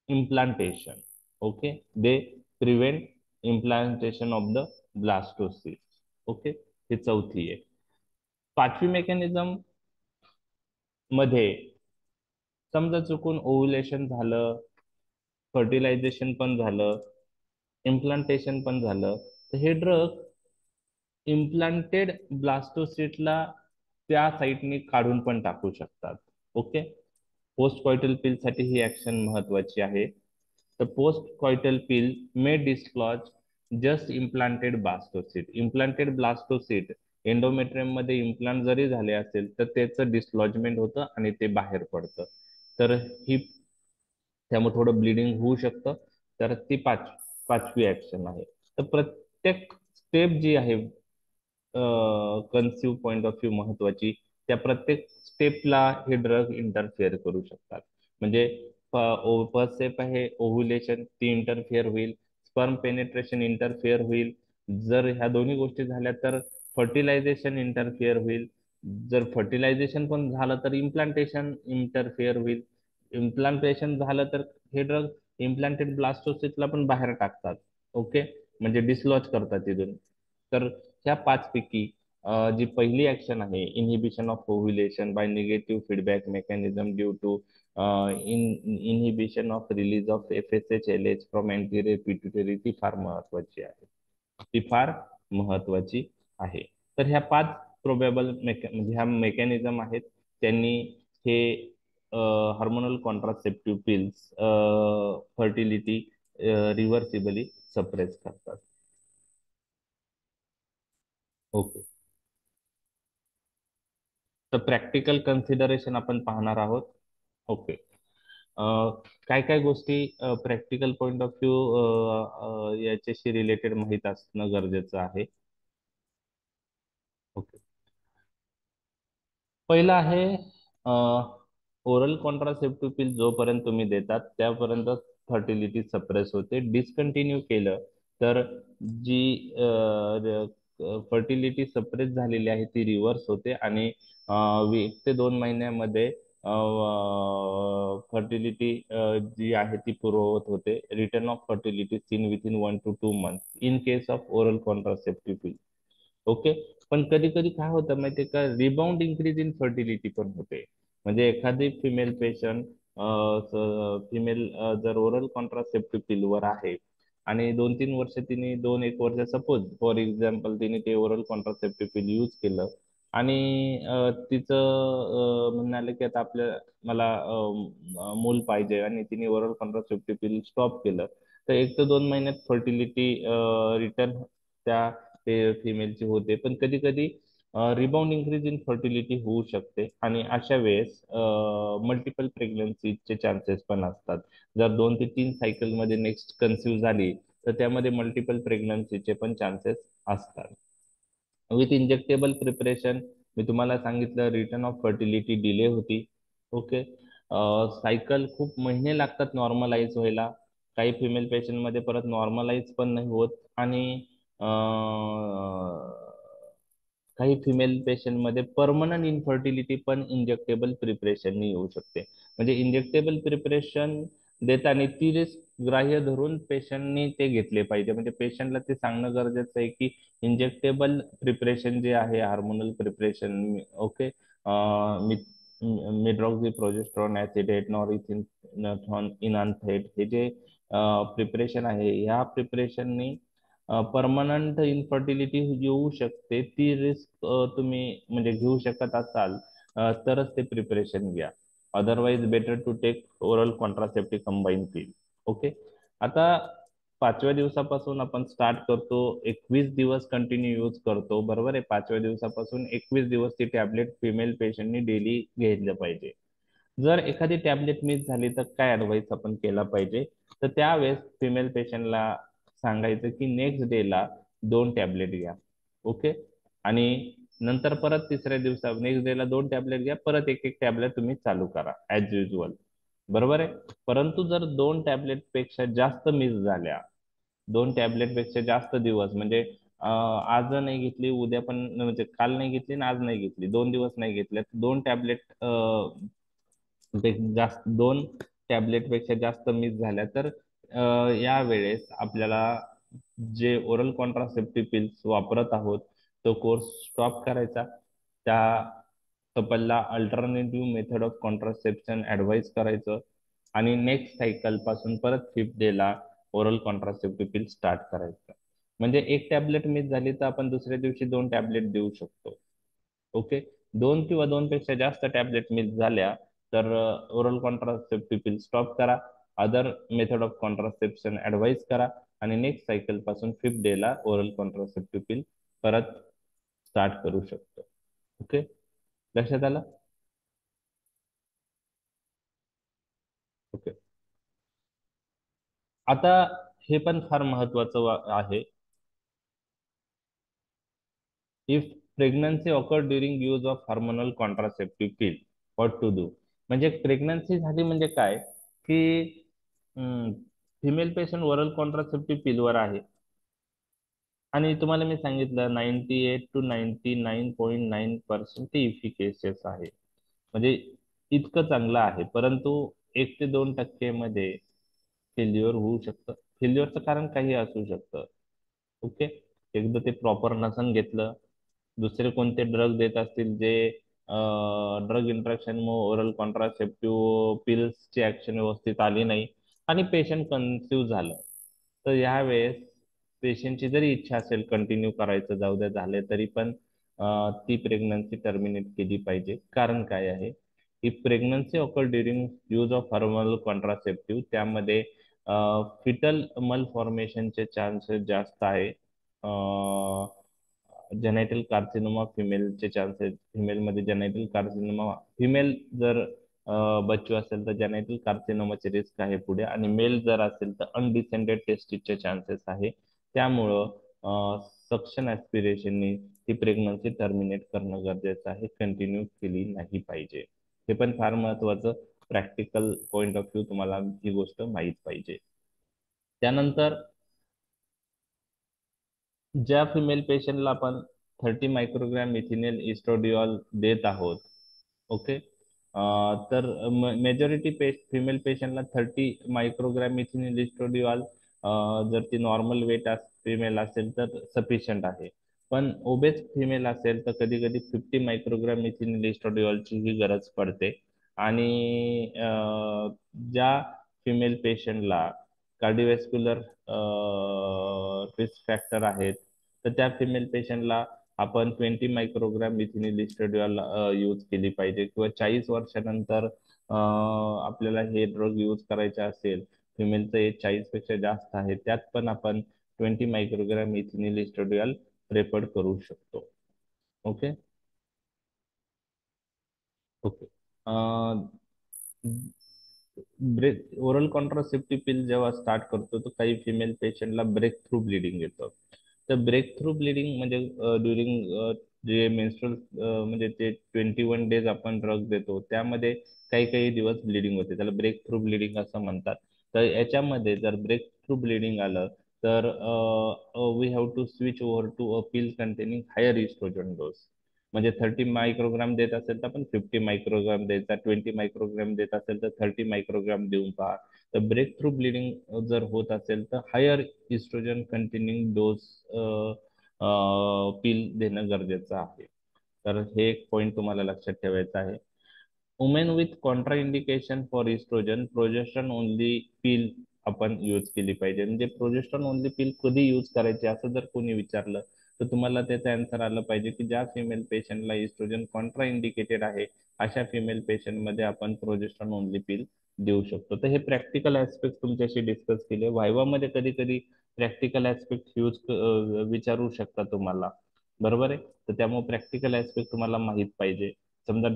implantation. Okay, they prevent implantation of the blastocyst. Okay, ही चौथी आहे. पाचवी मेकॅनिझम मध्ये समजा चुकून ओव्हुलेशन झालं, फर्टिलायझेशन पण झालं, इम्प्लांटेशन पण झालं, तर हे ड्रग इम्प्लांटेड ब्लास्टोसिस्टला त्या साईटनी काढून पण टाकू शकतात. ओके. पोस्ट कॉइटल पिल साठी ही ऍक्शन महत्वाची आहे. तर post coital pill may disclose just implanted blastocyst. Implanted blastocyst endometrium मध्ये इम्प्लांट जरी झाले असेल तर त्याचं डिस्लॉजमेंट होतं आणि ते बाहेर पडतं. तर ही त्यामुळे थोडं ब्लिडिंग होऊ शकतं. तर ती पाचवी ऍक्शन आहे. तर प्रत्येक स्टेप जी आहे कन्सिव्ह पॉइंट ऑफ व्ह्यू महत्वाची, त्या प्रत्येक स्टेपला हे ड्रग इंटरफेअर करू शकतात. म्हणजे फर्स्ट स्टेप आहे ओव्हुलेशन, ती इंटरफेअर होईल. स्पर्म पेनिट्रेशन इंटरफेअर होईल. जर ह्या दोन्ही गोष्टी झाल्या तर फर्टिलायझेशन इंटरफेअर होईल. जर फर्टिलायझेशन पण झालं तर इम्प्लांटेशन इंटरफेअर होईल. इम्प्लांटेशन झालं तर हे ड्रग इम्प्लांटेड ब्लास्टोसिस्टला पण बाहेर टाकतात. ओके, म्हणजे डिसलॉज करतात तिथून. तर ह्या पाच पैकी जी पहिली ऍक्शन आहे, inhibition of ovulation by negative feedback mechanism due to inhibition of release of FSH LH from anterior pituitary, ती फार महत्वाची आहे. ती फार महत्वाची आहे. तर ह्या पाच प्रोबेबल म्हणजे ह्या मेकॅनिझम आहेत, त्यांनी हे hormonal contraceptive pills fertility reversibly suppress करतात. ओके. तर प्रॅक्टिकल कन्सिडरेशन आपण पाहणार आहोत. ओके. काय काय गोष्टी प्रॅक्टिकल पॉइंट ऑफ व्ह्यू याच्याशी रिलेटेड माहित असणं गरजेचं आहे. ओके. पहिलं आहे ओरल कॉन्ट्रासेप्टिव्ह पिल जोपर्यंत तुम्ही देतात त्यापर्यंत फर्टिलिटी सप्रेस होते. डिस्कंटिन्यू केलं तर जी फर्टिलिटी सप्रेस झालेली आहे ती रिव्हर्स होते आणि 1 ते 2 महिन्यामध्ये फर्टिलिटी जी आहे ती पूर्ववत होते. Return of fertility seen within 1 to 2 months in case of oral contraceptive pill. Okay. पण कधी कधी काय होतं माहितीये का, रिबाउंड इंक्रीज इन फर्टिलिटी पण होते. म्हणजे एखादी फिमेल पेशंट, फिमेल जर ओरल कॉन्ट्रासेप्टिव्ह पिलवर आहे आणि 2-3 वर्ष तिने 2-1 वर्ष सपोज फॉर एक्झाम्पल तिने ते ओरल कॉन्ट्रासेप्टिव्ह पिल यूज केलं आणि तिचं म्हणणं आलं की आता मला मूल पाहिजे आणि तिने ओरल कॉन्ट्रासेप्टिव्ह पिल स्टॉप केलं, तर 1 ते 2 महिन्यात फर्टिलिटी रिटर्न त्या फिमेलची होते. पण कधी कधी रिबाउंड इंक्रीज इन फर्टिलिटी होऊ शकते आणि अशा वेळेस मल्टिपल प्रेग्नन्सीचे चान्सेस पण असतात. जर 2 ते 3 सायकल मध्ये नेक्स्ट कन्सिव्ह झाली तर त्यामध्ये मल्टिपल प्रेग्नन्सीचे पण चान्सेस असतात. विथ इंजेक्टेबल प्रिपरेशन मी तुम्हाला सांगितलं रिटर्न ऑफ फर्टिलिटी डिले होती. ओके. सायकल खूप महिने लागतात नॉर्मलाइज व्हायला. काही फिमेल पेशंट मध्ये परत नॉर्मलाइज पण नाही होत आणि काही फिमेल पेशंट मध्ये परमनंट इन्फर्टिलिटी पण इंजेक्टेबल प्रिपरेशन येऊ शकते. म्हणजे इंजेक्टेबल प्रिपरेशन देताना ती रिस्क ग्राह्य धरून पेशंटनी ते घेतले पाहिजे. म्हणजे पेशंटला ते सांगणं गरजेचं आहे की इंजेक्टेबल प्रिपरेशन जे आहे हार्मोनल प्रिपरेशन, ओके, मिड्रॉक्सी प्रोजेस्टेरॉन ऍसिडेट नॉरिथिन इनान्थेट हे जे प्रिपरेशन आहे ह्या प्रिपरेशननी परमनंट इन्फर्टिलिटी येऊ शकते. ती रिस्क तुम्ही म्हणजे घेऊ शकत असाल तरच ते प्रिपरेशन घ्या. Otherwise better to take oral contraceptive combine pill. Okay. आता 5व्या दिवसापासून आपण स्टार्ट करतो, 21 दिवस कंटिन्यू यूज करतो, बरोबर आहे. 5व्या दिवसापासून 21 दिवस ती टॅबलेट फिमेल पेशंटनी डेली घ्यायला पाहिजे. जर एखादी टॅबलेट मिस झाली तर काय ऍडवाइस आपण केला पाहिजे, तर त्यावेळेस फिमेल पेशंटला सांगायचं की नेक्स्ट डेला 2 टॅबलेट घ्या. ओके. आणि नंतर परत 3ऱ्या दिवसा नेक्स्ट डेला 2 टॅबलेट घ्या, परत एक एक टॅबलेट तुम्ही चालू करा ऍज युजल, बरोबर आहे. परंतु जर 2 टॅबलेट पेक्षा जास्त मिस झाल्या, 2 टॅबलेट पेक्षा जास्त दिवस म्हणजे आज नाही घेतली उद्या पण म्हणजे काल नाही घेतली आणि आज नाही घेतली, 2 दिवस नाही घेतल्या, 2 टॅबलेट जास्त 2 टॅबलेट पेक्षा जास्त मिस झाल्या तर यावेळेस आपल्याला जे ओरल कॉन्ट्रासेप्टिव्ह पिल्स वापरत आहोत तो कोर्स स्टॉप करायचा. त्या कपलला alternative method of contraception advice करायचं आणि नेक्स्ट सायकल पासून परत 5th डेला ओरल कॉन्ट्रासेप्टिव्ह पिल स्टार्ट करायचं. म्हणजे एक टॅबलेट मिस झाली तर आपण दुसऱ्या दिवशी 2 टॅबलेट देऊ शकतो. ओके. 2 किंवा 2 पेक्षा जास्त टॅबलेट मिस झाल्या तर ओरल कॉन्ट्रासेप्टिव्ह पिल स्टॉप करा. Other method of contraception advice करा आणि नेक्स्ट सायकल पासून 5th डेला ओरल कॉन्ट्रासेप्टिव्ह पिल परत स्टार्ट करू शकतो. ओके. लक्षात आलं? ओके. आता हे पण फार महत्वाचं आहे. If pregnancy occur during use of hormonal contraceptive pill what to do. म्हणजे प्रेग्नन्सी झाली म्हणजे काय की फिमेल पेशंट ओरल कॉन्ट्रासेप्टिव्ह पिलवर आहे आणि तुम्हाला मी सांगितलं 98 to 99.9% ते इफिकेशियस आहे. म्हणजे इतकं चांगलं आहे. परंतु 1 ते 2% मध्ये फेल्युअर होऊ शकतं. फेल्युअरचं कारण काही असू शकतं. ओके. एकदा ते प्रॉपर नसन घेतलं, दुसरे कोणते ड्रग देत असतील जे ड्रग इंटरॅक्शनमुळे ओरल कॉन्ट्रासेप्टिव्ह पिल्सची ऍक्शन व्यवस्थित आली नाही आणि पेशंट कन्फ्यूज झालं, तर यावेळेस पेशंटची जरी इच्छा असेल कंटिन्यू करायचं, जाऊ द्या झाले तरी पण ती प्रेग्नन्सी टर्मिनेट केली पाहिजे. कारण काय आहे, if pregnancy occur during use of hormonal contraceptive त्यामध्ये फिटल मल फॉर्मेशनचे चान्सेस जास्त आहे. जेनेटल कार्सिनोमा फिमेलचे चान्सेस, फिमेलमध्ये जेनेटल कार्सिनोमा, फिमेल जर बच्चू असेल तर जेनेटल कार्सिनोमाचे रिस्क आहे पुढे, आणि मेल जर असेल तर अनडिसेंडेड टेस्टिसचे चान्सेस आहे. त्यामुळं सक्शन ऍस्पिरेशननी ती प्रेग्नन्सी टर्मिनेट करणं गरजेचं आहे, कंटिन्यू केली नाही पाहिजे. हे पण फार महत्वाचं प्रॅक्टिकल पॉइंट ऑफ व्ह्यू तुम्हाला ही गोष्ट माहीत पाहिजे. त्यानंतर ज्या फिमेल पेशंटला आपण 30 मायक्रोग्रॅम इथिनेल इस्ट्रोडिऑल देत आहोत, ओके, तर मेजॉरिटी फिमेल पेशंटला 30 मायक्रोग्रॅम इथिनिल इस्ट्रोडिऑल जर ती नॉर्मल वेट फिमेल असेल तर सफिशियंट आहे. पण ओबेस फिमेल असेल तर कधी कधी 50 मायक्रोग्रॅम इथिनिल इस्ट्रोडिऑलची ही गरज पडते. आणि ज्या फिमेल पेशंटला कार्डिओव्हॅस्क्युलर रिस्क फॅक्टर आहेत तर त्या फिमेल पेशंटला आपण 20 मायक्रोग्राम इथिनिल इस्ट्रोडिऑल यूज केली पाहिजे. किंवा 40 वर्षानंतर आपल्याला हे ड्रग यूज करायचे असेल, फिमेलचं एज 40 पेक्षा जास्त आहे, त्यात पण आपण 20 मायक्रोग्राम इथिनिल इस्ट्रोडिऑल प्रेफर करू शकतो. Okay. Okay. Break oral contraceptive pill जेव्हा स्टार्ट करतो तर काही फिमेल पेशंटला ब्रेक थ्रू ब्लिडिंग येतं. तर ब्रेक थ्रू ब्लिडिंग म्हणजे ड्युरिंग जे मेन्स्ट्रुअल म्हणजे ते 21 डेज आपण ड्रग देतो त्यामध्ये काही काही दिवस ब्लिडिंग होते, त्याला ब्रेक थ्रू ब्लिडिंग असं म्हणतात. तर याच्यामध्ये जर ब्रेक थ्रू ब्लिडिंग आलं तर we have to switch over to a pill containing higher oestrogen dose. म्हणजे 30 मायक्रोग्राम देत असेल तर आपण 50 मायक्रोग्राम द्यायचा, 20 मायक्रोग्राम देत असेल तर 30 मायक्रोग्राम देऊन पहा. तर ब्रेक थ्रू ब्लिडिंग जर होत असेल तर हायर इस्ट्रोजन कंटेनिंग डोस पिल देणं गरजेचं आहे. तर हे एक पॉईंट तुम्हाला लक्षात ठेवायचा आहे. Women with contraindication for estrogen progesterone only pill आपण यूज केली पाहिजे. म्हणजे प्रोजेस्ट्रॉन ओनली पिल कधी यूज करायची असं जर कोणी विचारलं तर तुम्हाला त्याचं आन्सर आलं पाहिजे की ज्या फिमेल पेशंटला इस्ट्रोजन कॉन्ट्राइंडिकेटेड आहे अशा फिमेल पेशंटमध्ये आपण प्रोजेस्ट्रॉन ओनली पिल देऊ शकतो. तर हे प्रॅक्टिकल ऍस्पेक्ट तुमच्याशी डिस्कस केले. व्हायवामध्ये कधी कधी प्रॅक्टिकल ऍस्पेक्ट विचारू शकता तुम्हाला, बरोबर आहे. तर त्यामुळे प्रॅक्टिकल ऍस्पेक्ट तुम्हाला माहित पाहिजे. समजा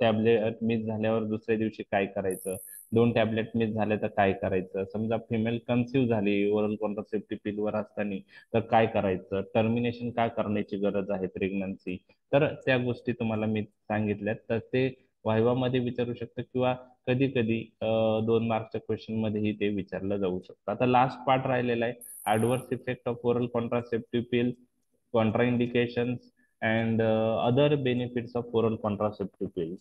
टॅबलेट मिस झाल्यावर दुसऱ्या दिवशी काय करायचं, 2 टॅबलेट मिस झाले तर काय करायचं, समजा फिमेल कन्सिव्ह झाली ओरल कॉन्ट्रासेप्टिव्ह पिलवर असताना तर काय करायचं, टर्मिनेशन काय करण्याची गरज आहे प्रेग्नन्सी. तर त्या गोष्टी तुम्हाला मी सांगितल्यात, तर ते व्हायवामध्ये विचारू शकतं किंवा कधी कधी 2 मार्कच्या क्वेश्चन मध्येही ते विचारलं जाऊ शकतं. आता लास्ट पार्ट राहिलेला आहे, adverse effect of oral contraceptive pill, कॉन्ट्राइंडिकेशन्स and other benefits of oral contraceptive pills.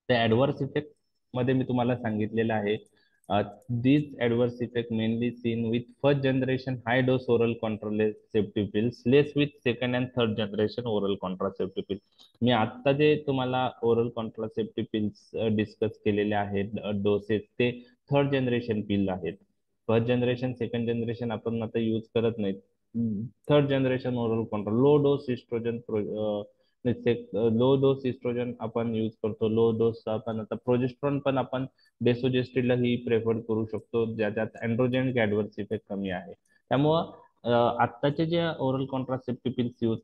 त्या ऍडव्हर्स इफेक्ट मध्ये मी तुम्हाला सांगितलेलं आहे, these adverse effect mainly seen with first generation high dose oral contraceptive pills, less with second and third generation oral contraceptive pills. मी आता जे तुम्हाला ओरल कॉन्ट्रासेप्टिव्ह पिल्स डिस्कस केलेले आहेत डोसेस, ते थर्ड जनरेशन पिल आहेत. फर्स्ट जनरेशन सेकंड जनरेशन आपण आता यूज करत नाहीत. Third generation oral contra low dose oestrogen, low dose oestrogen आपण यूज करतो. लो डोस आपण आता प्रोजेस्ट्रॉन पण आपण डेसोजेस्टिडला ही प्रेफर करू शकतो ज्याच्यात अँड्रोजेनिक ऍडव्हर्स इफेक्ट कमी आहे. त्यामुळं आत्ताचे जे ओरल कॉन्ट्रासेप्टिव्ह पिल्स यूज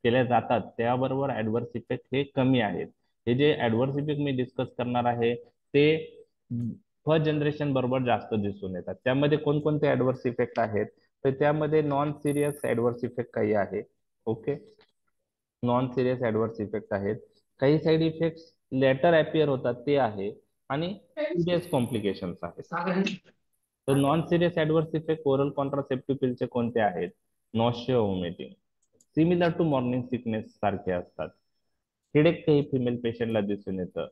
केल्या जातात त्याबरोबर ऍडव्हर्स इफेक्ट हे कमी आहेत. हे जे ऍडव्हर्स इफेक्ट मी डिस्कस करणार आहे ते फर्स्ट जनरेशन बरोबर जास्त दिसून येतात. त्यामध्ये कोणकोणते ऍडव्हर्स इफेक्ट आहेत तर त्यामध्ये नॉन सिरियस ऍडव्हर्स इफेक्ट काही आहे. Okay. Non serious adverse effect आहेत. काही साईड इफेक्ट लेटर अपियर होतात ते आहे, आणि सिरियस कॉम्प्लिकेशन्स आहेत. तर non serious adverse effect oral contraceptive पिलचे कोणते आहेत? Nausea, vomiting, similar to morning sickness सारखे असतात. हेडेक काही फिमेल पेशंटला दिसून येतं.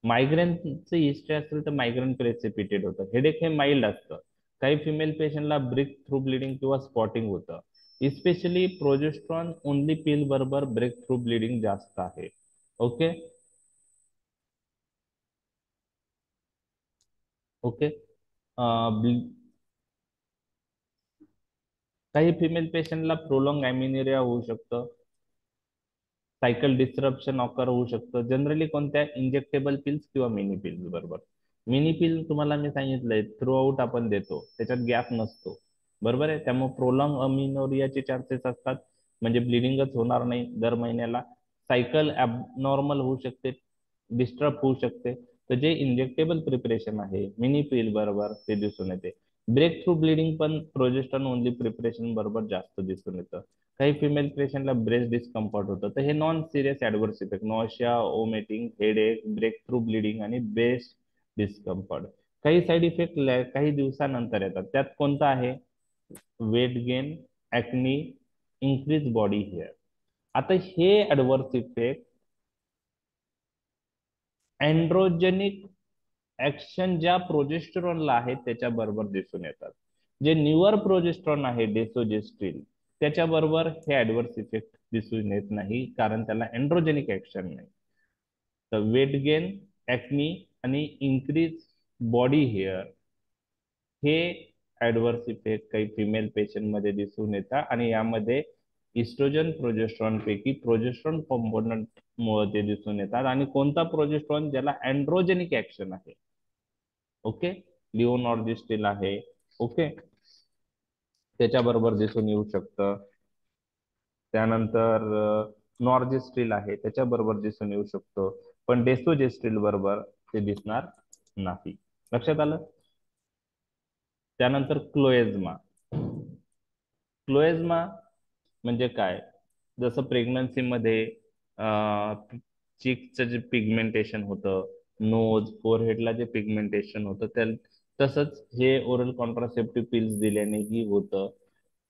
मायग्रेनचं हिस्ट्री असेल तर मायग्रेन प्रेसिपिटेड होतं. हेडेक हे माइल्ड असतं. काही फिमेल पेशंटला ब्रेक थ्रू ब्लिडिंग किंवा स्पॉटिंग होतं. इस्पेशली प्रोजेस्ट्रॉन ओनली पिल बरोबर ब्रेक थ्रू ब्लिडिंग जास्त आहे. ओके. ओके. काही फिमेल पेशंटला प्रोलॉंग ॲमिनेरिया होऊ शकतं. सायकल डिस्टरप्शन ऑकर होऊ शकतं. जनरली कोणत्या इंजेक्टेबल पिल्स किंवा मिनी पिल्स बरोबर. मिनी पिल तुम्हाला मी सांगितलंय थ्रू आउट आपण देतो, त्याच्यात गॅप नसतो, बरोबर आहे. त्यामुळे प्रोलॉंग अमिनोरियाचे चान्सेस असतात, म्हणजे ब्लिडिंगच होणार नाही दर महिन्याला. सायकल ॲबनॉर्मल होऊ शकते, डिस्टर्ब होऊ शकते. तर जे इंजेक्टेबल प्रिपरेशन आहे मिनी पिल बरोबर ते दिसून येते. ब्रेक थ्रू ब्लिडिंग पण प्रोजेस्टॉन ओनली प्रिपरेशन बरोबर जास्त दिसून येतं. काही फिमेल पेशंटला ब्रेस्ट डिस्कम्फर्ट होतं. तर हे non serious adverse effect, nausea, vomiting, headache, breakthrough bleeding आणि ब्रेस्ट डिस्कम्फर्ट. काही साईड इफेक्ट काही दिवसानंतर येतात, त्यात कोणता आहे? Weight gain, acne, increase body hair. आता हे ऍडव्हर्स इफेक्ट अँड्रोजेनिक ऍक्शन ज्या प्रोजेस्टेरॉनला आहेत त्याच्याबरोबर दिसून येतात. जे न्यूअर प्रोजेस्टेरॉन आहे डेसोजेस्ट्रिल त्याच्याबरोबर हे ऍडव्हर्स इफेक्ट दिसून येत नाही, कारण त्याला अँड्रोजेनिक ऍक्शन नाही. तर वेट गेन, ऍक्नी आणि इन्क्रीज बॉडी हेअर हे ऍडव्हर्स इफेक्ट काही फिमेल पेशंट मध्ये दिसून येतात, आणि यामध्ये इस्ट्रोजन प्रोजेस्ट्रॉन पैकी प्रोजेस्ट्रॉन कॉम्पोनंट मुळे ते दिसून येतात. आणि कोणता प्रोजेस्ट्रॉन ज्याला अँड्रोजेनिक ऍक्शन आहे, ओके, लिओनॉर्जिस्टिल आहे, ओके, त्याच्याबरोबर दिसून येऊ शकतं. त्यानंतर नॉर्जिस्ट्रिल आहे त्याच्याबरोबर दिसून येऊ शकतो, पण डेसोजेस्ट्रिल बरोबर ते दिसणार नाही. लक्षात आलं? त्यानंतर क्लोएझमा. क्लोएझमा म्हणजे काय? जसं प्रेग्नन्सीमध्ये चिकचं जे पिगमेंटेशन होतं, नोज फोरहेडला जे पिगमेंटेशन होतं, तसंच हे ओरल कॉन्ट्रासेप्टिव्ह पिल्स दिल्यानेही होतं.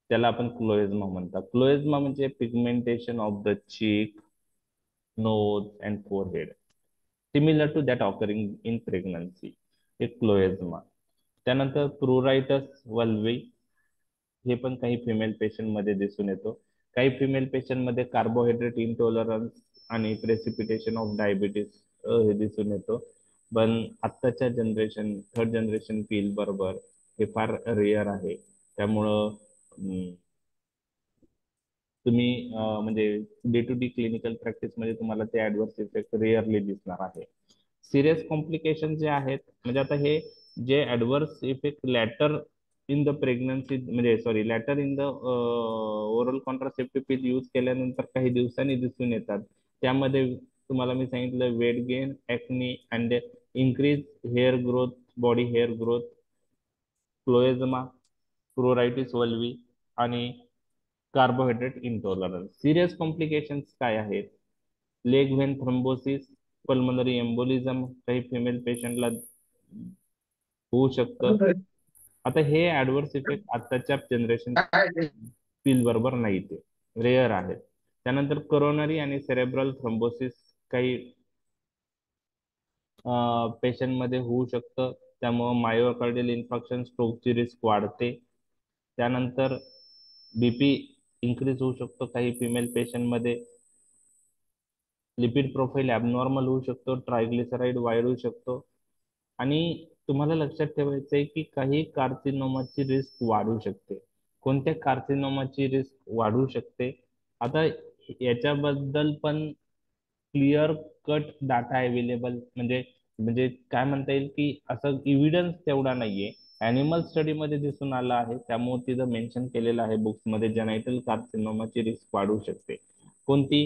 त्याला आपण क्लोएझमा म्हणतात. क्लोएझमा म्हणजे pigmentation of the cheek, nose and forehead similar to that occurring in pregnancy, हे क्लोएझमा. त्यानंतर प्रुरायटस वल्वी, हे पण काही फिमेल पेशंट मध्ये दिसून येतो. काही फिमेल पेशंट मध्ये कार्बोहायड्रेट इंटॉलरन्स आणि प्रेसिपिटेशन ऑफ डायबिटीस हे दिसून येतो. पण आत्ताच्या जनरेशन, थर्ड जनरेशन पिल बरोबर हे फार रेअर आहे. त्यामुळं तुम्ही म्हणजे day to day clinical practice मध्ये तुम्हाला ते ऍडव्हर्स इफेक्ट रेअरली दिसणार आहे. सिरियस कॉम्प्लिकेशन जे आहेत, म्हणजे आता हे जे adverse effect later in the pregnancy, म्हणजे sorry later in the oral contraceptive pill use केल्यानंतर काही दिवसांनी दिसून येतात. त्यामध्ये तुम्हाला मी सांगितलं weight gain, acne and increase hair growth, body hair growth, chloasma, pruritus vulvae आणि कार्बोहायड्रेट इंटॉलरन्स. सिरियस कॉम्प्लिकेशन्स काय आहेत? Leg vein thrombosis, pulmonary embolism काही फिमेल पेशंटला होऊ शकतं. आता हे ऍडव्हर्स इफेक्ट आताच्या जनरेशन पिल बरोबर नाही, ते रेअर आहेत. त्यानंतर कोरोनरी आणि सेरेब्रल थ्रोम्बोसिस काही पेशंट मध्ये होऊ शकतं. त्यामुळे मायोकार्डियल इन्फार्क्शन, स्ट्रोकची रिस्क वाढते. त्यानंतर बीपी इन्क्रीज होऊ शकतो काही फिमेल पेशंट मध्ये. लिपिड प्रोफाईल ॲबनॉर्मल होऊ शकतो, ट्रायग्लिसराईड वाढू शकतो. आणि तुम्हाला लक्षात ठेवायचं आहे की काही कार्सिनोमाची रिस्क वाढू शकते. कोणत्या कार्सिनोमाची रिस्क वाढू शकते? आता याच्याबद्दल पण क्लिअर कट डाटा अवेलेबल, म्हणजे म्हणजे काय म्हणता येईल की असं इव्हिडन्स तेवढा नाहीये. अॅनिमल स्टडी मध्ये दिसून आलं आहे, त्यामुळे तिथं मेन्शन केलेलं आहे बुक्स मध्ये, जेनायटल कार्सिनोमाची रिस्क वाढू शकते. कोणती?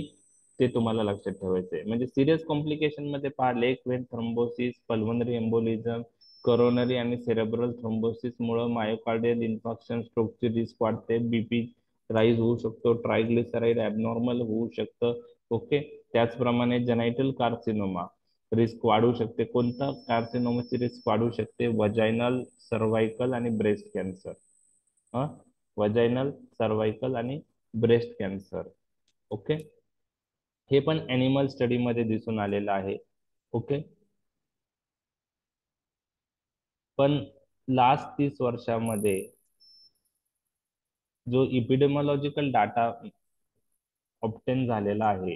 ते तुम्हाला लक्षात ठेवायचंय. म्हणजे सिरियस कॉम्प्लिकेशन मध्ये पहा, leg vein thrombosis, pulmonary embolism, coronary आणि सेरेब्रल थ्रोम्बोसिस मुळे मायोकार्डियल इन्फार्क्शन, स्ट्रोकची रिस्क वाढते, बीपी राईज होऊ शकतो, ट्रायग्लिसराईड ॲबनॉर्मल होऊ शकतं, ओके. त्याचप्रमाणे जेनायटल कार्सिनोमा रिस्क वाढू शकते. कोणता कार्सिनोमाची रिस्क वाढू शकते? वजायनल, सर्वायकल आणि ब्रेस्ट कॅन्सर. वजायनल, सर्वायकल आणि ब्रेस्ट कॅन्सर, ओके. हे पण ॲनिमल स्टडी मध्ये दिसून आलेलं आहे, ओके. पण लास्ट 30 वर्षामध्ये जो इपिडेमॉलॉजिकल डाटा ऑब्टेन झालेला आहे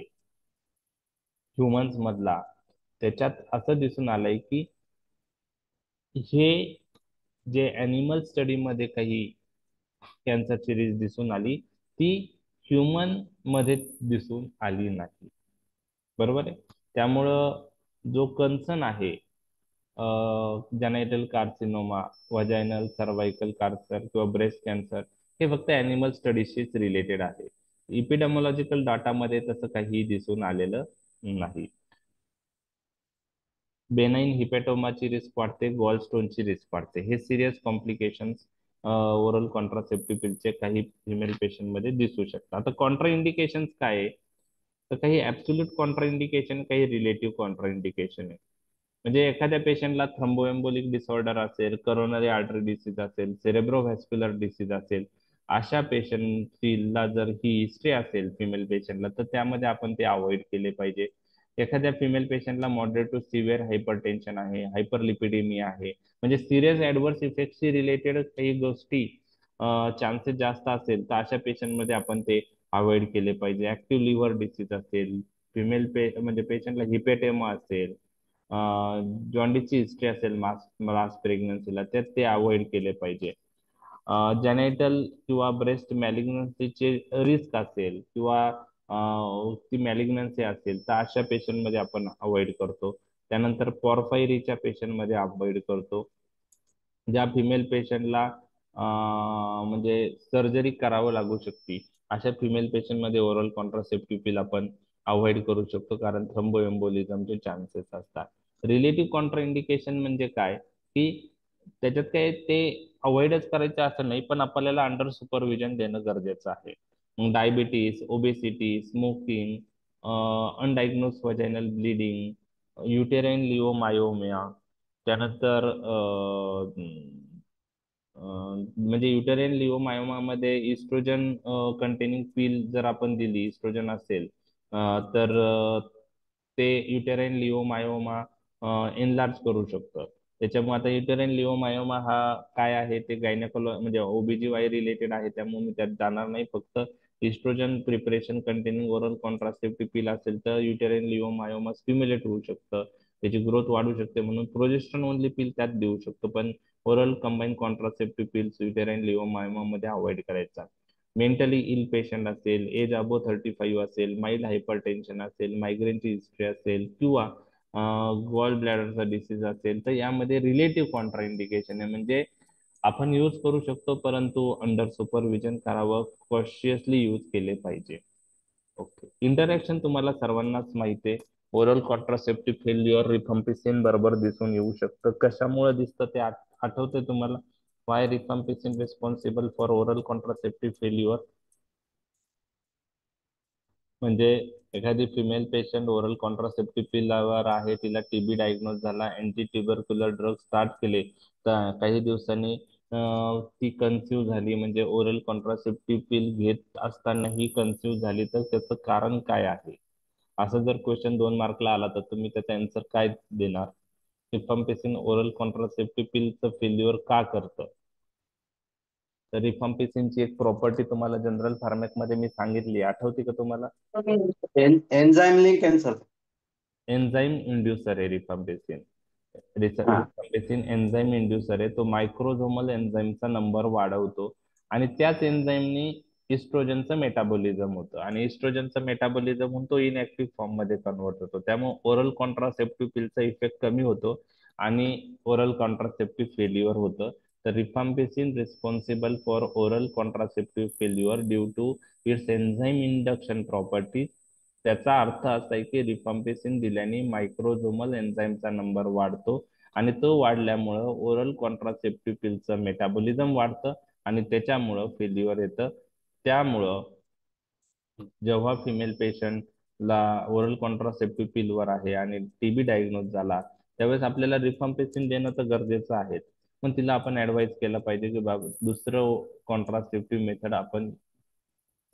ह्युमन्स मधला, त्याच्यात असं दिसून आलंय की हे जे ॲनिमल स्टडी मध्ये काही कॅन्सरची रिस्क दिसून आली, ती ह्युमन मध्ये दिसून आली नाही. बरोबर आहे? त्यामुळं जो कन्सर्न आहे जेनायटल कार्सिनोमा, वजायनल सर्वायकल कॅन्सर किंवा ब्रेस्ट कॅन्सर, हे फक्त ॲनिमल स्टडीशीच रिलेटेड आहे. इपिडेमॉलॉजिकल डाटामध्ये तसं काही दिसून आलेलं नाही. बेनाइन हिपॅटोमाची रिस्क वाढते, गॉल स्टोनची रिस्क वाढते. हे सिरियस कॉम्प्लिकेशन्स ओरल कॉन्ट्रासेप्टिव्ह पिलचे काही फिमेल पेशंट मध्ये दिसू शकतात. आता कॉन्ट्राइंडिकेशन्स काय आहे? तर काही ऍब्सोल्यूट कॉन्ट्राइंडिकेशन, काही रिलेटिव्ह कॉन्ट्राइंडिकेशन आहे. म्हणजे एखाद्या पेशंटला थ्रोम्बोएम्बोलिक डिसऑर्डर असेल, करोनरी आर्टरी डिसीज असेल, सेरेब्रोव्हॅस्क्युलर डिसीज असेल, अशा पेशंटला जर ही हिस्ट्री असेल फिमेल पेशंटला, तर त्यामध्ये आपण ते अवॉइड केले पाहिजे. एखाद्या फिमेल पेशंटला मॉडरेट टू सिव्हिअर हायपरटेन्शन आहे, हायपरलिपिडेमिया आहे, म्हणजे सिरियस ऍडव्हर्स इफेक्टशी रिलेटेड काही गोष्टी चान्सेस जास्त असेल तर अशा पेशंटमध्ये आपण ते अवॉइड केले पाहिजे. ऍक्टिव्ह लिव्हर डिसीज असेल, म्हणजे पेशंटला हिपेटेमा असेल, जॉन्डिसची हिस्ट्री असेल लास्ट प्रेग्नन्सीला, तर ते अवॉइड केले पाहिजे. जेनेटल किंवा ब्रेस्ट मॅलिग्नन्सीचे रिस्क असेल किंवा ती मॅलिग्नन्सी असेल तर अशा पेशंटमध्ये आपण अवॉइड करतो. त्यानंतर पॉर्फायरीच्या पेशंटमध्ये अवॉइड करतो. ज्या फिमेल पेशंटला म्हणजे सर्जरी करावं लागू शकते अशा फिमेल पेशंटमध्ये ओरल कॉन्ट्रासेप्टिव्ह पिल आपण अवॉइड करू शकतो, कारण थ्रोम्बोएम्बोलिझमचे चान्सेस असतात. रिलेटिव्ह कॉन्ट्राइंडिकेशन म्हणजे काय, की त्याच्यात काय ते अवॉइडच करायचं असं नाही, पण आपल्याला अंडर सुपरविजन देणं गरजेचं आहे. मग diabetes, obesity, smoking, undiagnosed vaginal bleeding, uterine leiomyoma, त्यानंतर म्हणजे युटेराइन लिओमायोमामध्ये इस्ट्रोजन कंटेनिंग पिल जर आपण दिली, इस्ट्रोजन असेल तर ते युटेराइन लिओमायोमा एनलार्ज करू शकतं. त्याच्यामुळे आता युटेराइन लिओमायोमा हा काय आहे ते म्हणजे ओबीजीवाय रिलेटेड आहे, त्यामुळे मी त्यात जाणार नाही. फक्त estrogen preparation containing oral contraceptive pill असेल तर युटेराइन लिओमायोमा स्टिम्युलेट होऊ शकतं, त्याची ग्रोथ वाढू शकते, म्हणून प्रोजेस्ट्रॉन ओनली पिल त्यात देऊ शकतो. पण oral combine contraceptive pills uterine leiomyoma मध्ये अवॉइड करायचा. मेंटली इल पेशंट असेल, एज अबो 35 असेल, माइल्ड हायपरटेन्शन असेल, मायग्रेनची हिस्ट्री असेल किंवा गॉल ब्लॅडरचा डिसीज असेल तर यामध्ये रिलेटिव्ह कॉन्ट्राइंडिकेशन आहे, म्हणजे आपण यूज करू शकतो परंतु अंडर सुपरविजन करावं, कॉशियसली यूज केले पाहिजे. ओके. इंटरॅक्शन तुम्हाला सर्वांनाच माहिती आहे. ओरल कॉन्ट्रासेप्टिव्ह फेल्युअर रिफम्पिसिन बरोबर दिसून येऊ शकतं. कशामुळे दिसतं ते आठवतंय तुम्हाला? Why rifampicin responsible for oral contraceptive failure? म्हणजे एखादी फिमेल पेशंट ओरल कॉन्ट्रासेप्टिव्ह पिलवर आहे, तिला टीबी डायग्नोज झाला, अँटी ट्युबरक्युलर ड्रग स्टार्ट केले, तर काही दिवसांनी ती कन्सिव्ह झाली, म्हणजे ओरल कॉन्ट्रासेप्टिव्ह पिल घेत असताना ही कन्सिव्ह झाली, तर त्याचं कारण काय आहे? असं जर क्वेश्चन 2 मार्कला आला तर तुम्ही त्याचा आन्सर काय देणार? रिफम्पिसिन ओरल कॉन्ट्रासेप्टिव्ह पिलचं फेल्युअर का करतं? तर रिफम्पिसिनची एक प्रॉपर्टी तुम्हाला जनरल फार्मॅकमध्ये मी सांगितली, आठवते का तुम्हाला? Enzyme link cancer. एन्झाईम इंड्युसर आहे रिफम्पिसिन. रिफम्पिसिन एन्झाईम इंड्युसर आहे, तो मायक्रोझोमल एन्झाईमचा नंबर वाढवतो आणि त्याच एन्झाईमनी इस्ट्रोजनचं मेटाबॉलिझम होतं आणि इस्ट्रोजनचं मेटाबॉलिझम होऊन तो इनएक्टिव्ह फॉर्म मध्ये कन्वर्ट होतो. त्यामुळे ओरल कॉन्ट्रासेप्टिव्ह पिलचा इफेक्ट कमी होतो आणि ओरल कॉन्ट्रासेप्टिव्ह फेल्युअर होतं. तर rifampicin responsible for oral contraceptive failure due to its enzyme induction property. त्याचा अर्थ असा आहे की रिफम्पिसिन दिल्याने मायक्रोझोमल एन्झाईमचा नंबर वाढतो आणि तो वाढल्यामुळं ओरल कॉन्ट्रासेप्टिव्ह पिलचं मेटाबॉलिझम वाढतं आणि त्याच्यामुळं फेल्युअर येतं. त्यामुळं जेव्हा फिमेल पेशंटला ओरल कॉन्ट्रासेप्टिव्ह पिलवर आहे आणि टीबी डायग्नोज झाला, त्यावेळेस आपल्याला रिफम्पिसिन देणं तर गरजेचं आहे, पण तिला आपण ऍडवाइस केलं पाहिजे की बाबा दुसरं कॉन्ट्रासेप्टिव्ह मेथड आपण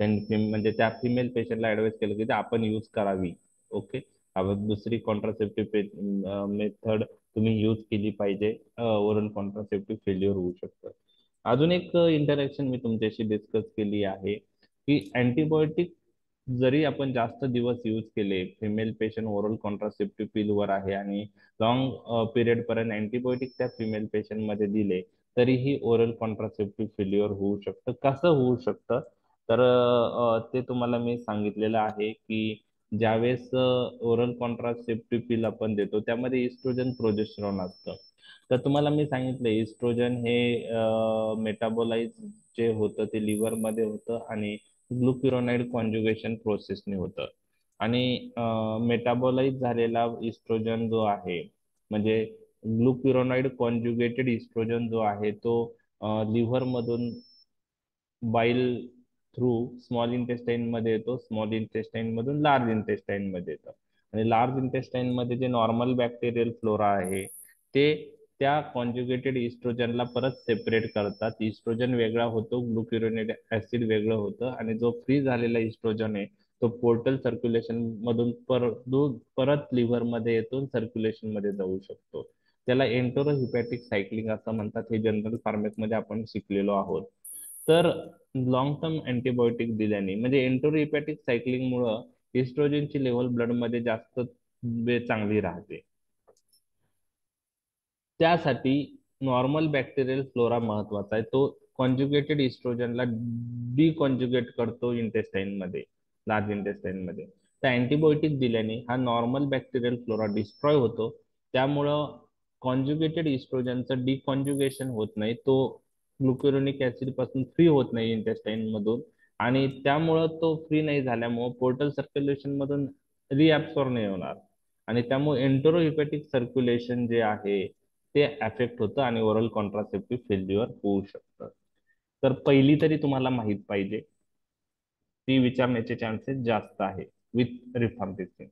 म्हणजे त्या फिमेल पेशंटला ऍडवाइस केलं की ते आपण यूज करावी. ओके. आपण दुसरी कॉन्ट्रासेप्टिव्ह मेथड तुम्ही यूज केली पाहिजे, ओरल कॉन्ट्रासेप्टिव्ह फेल्युअर होऊ शकतं. अजून एक इंटरॅक्शन मी तुमच्याशी डिस्कस केली आहे की अँटीबायोटिक जरी आपण जास्त दिवस यूज केले, फिमेल पेशंट ओरल कॉन्ट्रासेप्टिव्ह पिलवर आहे आणि लॉंग पिरियड पर्यंत अँटीबायोटिक त्या फिमेल पेशंट मध्ये दिले, तरीही ओरल कॉन्ट्रासेप्टिव्ह फेल्युअर होऊ शकतं. कसं होऊ शकतं? तर ते तुम्हाला मी सांगितलेलं आहे की ज्यावेळेस ओरल कॉन्ट्रासेप्टिव्ह पिल आपण देतो त्यामध्ये इस्ट्रोजन प्रोजेस्टेरॉन असतं. तर तुम्हाला मी सांगितलं इस्ट्रोजन हे मेटाबोलाइज जे होतं ते लिव्हर मध्ये होतं आणि ग्लुक्युरोनाइड कॉन्जुगेशन प्रोसेसने होतं आणि मेटाबोलाइज झालेला इस्ट्रोजन जो आहे, म्हणजे ग्लुक्युरोनाइड कॉन्जुगेटेड इस्ट्रोजन जो आहे तो लिव्हर मधून बाईल थ्रू स्मॉल इंटेस्टाईन मध्ये येतो, स्मॉल इंटेस्टाईन मधून लार्ज इंटेस्टाईन मध्ये येतं आणि लार्ज इंटेस्टाईन मध्ये जे नॉर्मल बॅक्टेरियल फ्लोरा आहे ते त्या कॉन्जुगेटेड इस्ट्रोजनला परत सेपरेट करतात. इस्ट्रोजन वेगळा होतो, ग्लुक्युरोनिक ऍसिड वेगळं होतं आणि जो फ्री झालेला इस्ट्रोजन आहे तो पोर्टल सर्क्युलेशन मधून परत लिव्हर मध्ये येतो, सर्क्युलेशन मध्ये जाऊ शकतो. त्याला एंटरोहिपॅटिक सायकलिंग असं म्हणतात. हे जनरल मध्ये आपण शिकलेलो आहोत. तर लॉंग टर्म अँटीबायोटिक दिल्याने म्हणजे एंटरोहिपॅटिक सायकलिंग मुळे इस्ट्रोजनची लेवल ब्लड मध्ये जास्त चांगली राहते. त्यासाठी नॉर्मल बॅक्टेरियल फ्लोरा महत्वाचा आहे. तो कॉन्जुगेटेड इस्ट्रोजनला डिकॉन्जुगेट करतो इंटेस्टाईन मध्ये, लार्ज इंटेस्टाईन मध्ये. तर अँटीबायोटिक दिल्याने हा नॉर्मल बॅक्टेरियल फ्लोरा डिस्ट्रॉय होतो. त्यामुळं कॉन्जुगेटेड इस्ट्रोजनचं डिकॉन्जुगेशन होत नाही, तो ग्लुकुरोनिक ऍसिड पासून फ्री होत नाही इंटेस्टाईन मधून, आणि त्यामुळं तो फ्री नाही झाल्यामुळं पोर्टल सर्क्युलेशन मधून रिअब्सॉर्ब नाही होणार, आणि त्यामुळे एंटरोहिपॅटिक सर्क्युलेशन जे आहे ते अफेक्ट होतं आणि ओरल कॉन्ट्रासेप्टिव्ह फेल्युअर होऊ शकतं. तर पहिली तरी तुम्हाला माहित पाहिजे, ती विचारण्याचे चान्सेस जास्त आहे विथ रिफॅम्पिसिन.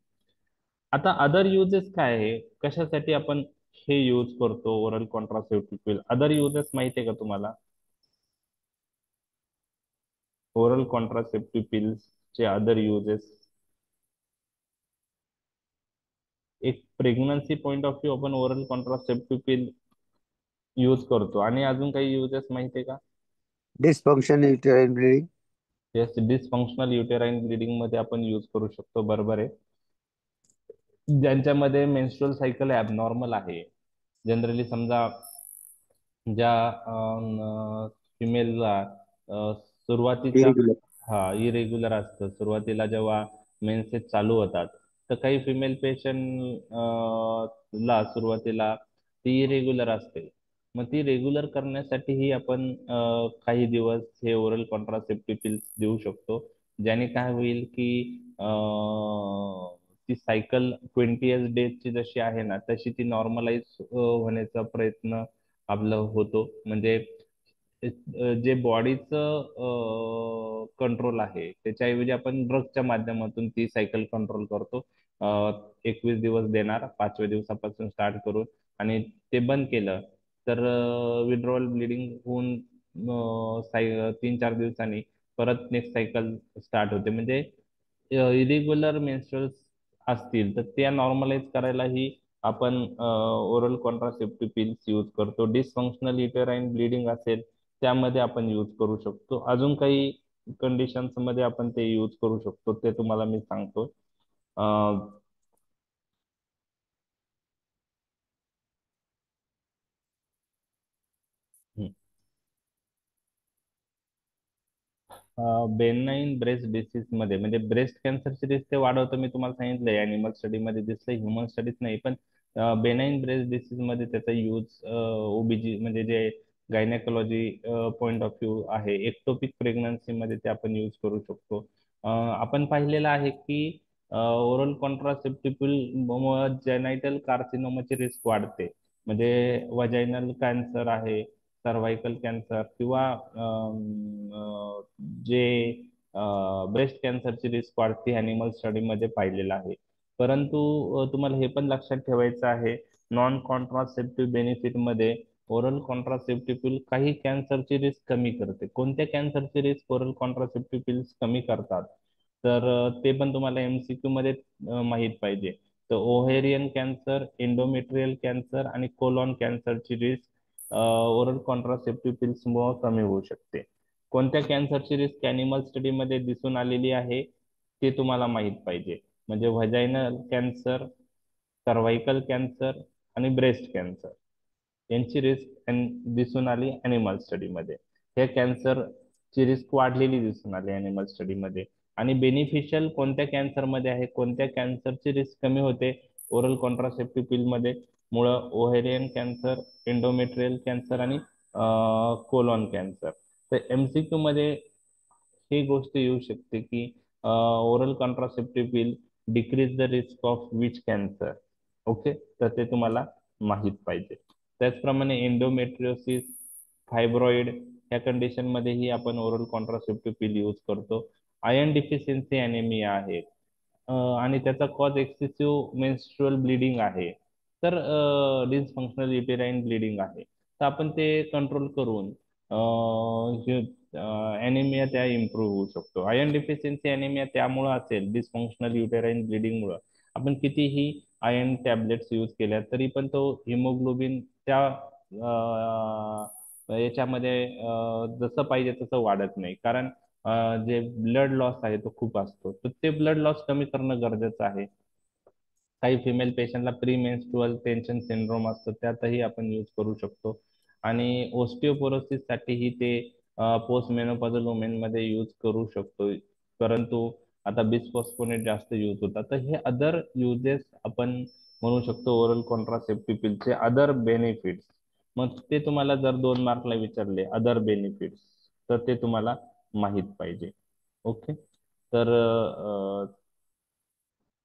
आता अदर युजेस काय आहे, कशासाठी आपण हे यूज करतो ओरल कॉन्ट्रासेप्टिव्ह पिल? अदर युजेस माहिती आहे का तुम्हाला? ओरल कॉन्ट्रासेप्टिव्ह पिल्स चे अदर युजेस. एक प्रेग्नन्सी पॉइंट ऑफ व्ह्यू आपण ओरल कॉन्ट्रासेप्टिव्ह पिल यूज करतो, आणि अजून काही युजेस माहिती आहे का? Dysfunction uterine bleeding. Yes, dysfunctional uterine bleeding मध्ये आपण यूज करू शकतो, बरोबर आहे. ज्यांच्यामध्ये मेन्स्ट्रुअल सायकल ॲबनॉर्मल आहे, जनरली समजा ज्या फिमेलला सुरुवातीच्या इरेग्युलर. इरेग्युलर असतं सुरुवातीला जेव्हा मेन्सेस चालू होतात, तर काही फिमेल पेशंट ला सुरुवातीला ती इरेग्युलर असते. मग ती रेग्युलर करण्यासाठीही आपण काही दिवस हे ओरल कॉन्ट्रासेप्टिव्ह पिल्स देऊ शकतो, ज्याने काय होईल की ती सायकल 20 डेजची जशी आहे ना, तशी ती नॉर्मलाइज होण्याचा प्रयत्न आपलं होतो. म्हणजे जे बॉडीचं कंट्रोल आहे त्याच्याऐवजी आपण ड्रगच्या माध्यमातून ती सायकल कंट्रोल करतो. 21 दिवस देणार, 5व्या दिवसापासून स्टार्ट करून, आणि ते बंद केलं तर विड्रॉवल ब्लिडिंग होऊन 3-4 दिवसांनी परत नेक्स्ट सायकल स्टार्ट होते. म्हणजे इरेग्युलर मेन्स्ट्रुअल्स असतील तर त्या नॉर्मलाइज करायलाही आपण ओरल कॉन्ट्रासेप्टिव्ह पिल्स यूज करतो. डिसफंक्शनल युटेराइन ब्लीडिंग असेल त्यामध्ये आपण यूज करू शकतो. अजून काही कंडिशन्स मध्ये आपण ते यूज करू शकतो, ते तुम्हाला मी सांगतो. बेनाईन ब्रेस्ट डिसीज मध्ये म्हणजे ब्रेस्ट कॅन्सरचे रिस्क ते वाढवतं, मी तुम्हाला सांगितलंय. अॅनिमल स्टडी मध्ये दिसलंय, ह्युमन स्टडीज नाही. पण बेनाईन ब्रेस्ट डिसीज मध्ये त्याचा यूज ओबीजी म्हणजे जे गायनेकोलॉजी पॉइंट ऑफ व्ह्यू आहे, एक्टोपिक प्रेग्नन्सी मध्ये ते आपण यूज करू शकतो. आपण पाहिलेलं आहे की ओरल कॉन्ट्रासेप्टिव्ह जेनायटल कार्सिनोमाची रिस्क वाढते. म्हणजे वजायनल कॅन्सर आहे, सर्व्हायकल कॅन्सर, किंवा जे ब्रेस्ट कॅन्सरची रिस्क वाढते अॅनिमल स्टडीमध्ये पाहिलेलं आहे. परंतु तुम्हाला हे पण लक्षात ठेवायचं आहे, नॉन कॉन्ट्रासेप्टिव्ह बेनिफिट मध्ये ओरल कॉन्ट्रासेप्टिव्ह पिल काही कॅन्सरची रिस्क कमी करते. कोणत्या कॅन्सरची रिस्क ओरल कॉन्ट्रासेप्टिव्ह पिल्स कमी करतात, तर ते पण तुम्हाला एमसीक्यू मध्ये माहित पाहिजे. तर ओव्हेरियन कॅन्सर, एंडोमेट्रियल कॅन्सर आणि कोलॉन कॅन्सरची रिस्क ओरल कॉन्ट्रासेप्टिव्ह पिल्स मुळे कमी होऊ शकते. कोणत्या कॅन्सरची रिस्क अॅनिमल स्टडी मध्ये दिसून आलेली आहे ते तुम्हाला माहित पाहिजे. म्हणजे व्हजायनल कॅन्सर, सर्व्हायकल कॅन्सर आणि ब्रेस्ट कॅन्सर यांची रिस्क दिसून आली अॅनिमल स्टडीमध्ये. हे कॅन्सरची रिस्क वाढलेली दिसून आली अॅनिमल स्टडीमध्ये. आणि बेनिफिशियल कोणत्या कॅन्सरमध्ये आहे, कोणत्या कॅन्सरची रिस्क कमी होते ओरल कॉन्ट्रासेप्टिव्ह पिल मध्ये, मुळं ओव्हेरियन कॅन्सर, एंडोमेट्रियल कॅन्सर आणि कोलॉन कॅन्सर. तर एमसीक्यू मध्ये ही गोष्ट येऊ शकते की oral contraceptive pill decrease the risk of which cancer. Okay, तर ते तुम्हाला माहित पाहिजे. त्याचप्रमाणे एंडोमेट्रियोसिस, फायब्रॉइड या कंडिशन मध्येही आपण ओरल कॉन्ट्रासेप्टिव्ह पिल यूज करतो. आयर्न डिफिशियन्सी अॅनेमिया आहे, आणि त्याचा कॉज एक्सेसिव्ह मेन्स्ट्रुअल ब्लिडिंग आहे, तर डिसफंक्शनल युटेराइन ब्लिडिंग आहे. तर आपण ते कंट्रोल करून अॅनिमिया त्या इम्प्रूव्ह होऊ शकतो. आयर्न डिफिशियन्सी अॅनिमिया त्यामुळे असेल डिसफंक्शनल युटेराईन ब्लिडिंगमुळे. आपण कितीही आयर्न टॅबलेट्स यूज केल्या तरी पण तो हिमोग्लोबिन त्या याच्यामध्ये जसं पाहिजे तसं वाढत नाही, कारण जे ब्लड लॉस आहे तो खूप असतो. तर ते ब्लड लॉस कमी करणं गरजेचं आहे. काही फिमेल पेशंटला प्री मेन्स्ट्रुअल टेन्शन सिंड्रोम असतो, त्यातही आपण यूज करू शकतो. आणि ओस्टिओपोरोसिस साठीही ते पोस्ट मेनोपॉझल वुमेन मध्ये यूज करू शकतो. परंतु आता बिसफॉस्फोनेट जास्त यूज होतात. तर हे अदर युजेस आपण म्हणू शकतो ओरल कॉन्ट्रासेप्टिव्ह पिलचे अदर बेनिफिट्स. मग ते तुम्हाला जर 2 मार्कला विचारले अदर बेनिफिट्स, तर ते तुम्हाला माहित पाहिजे. ओके. तर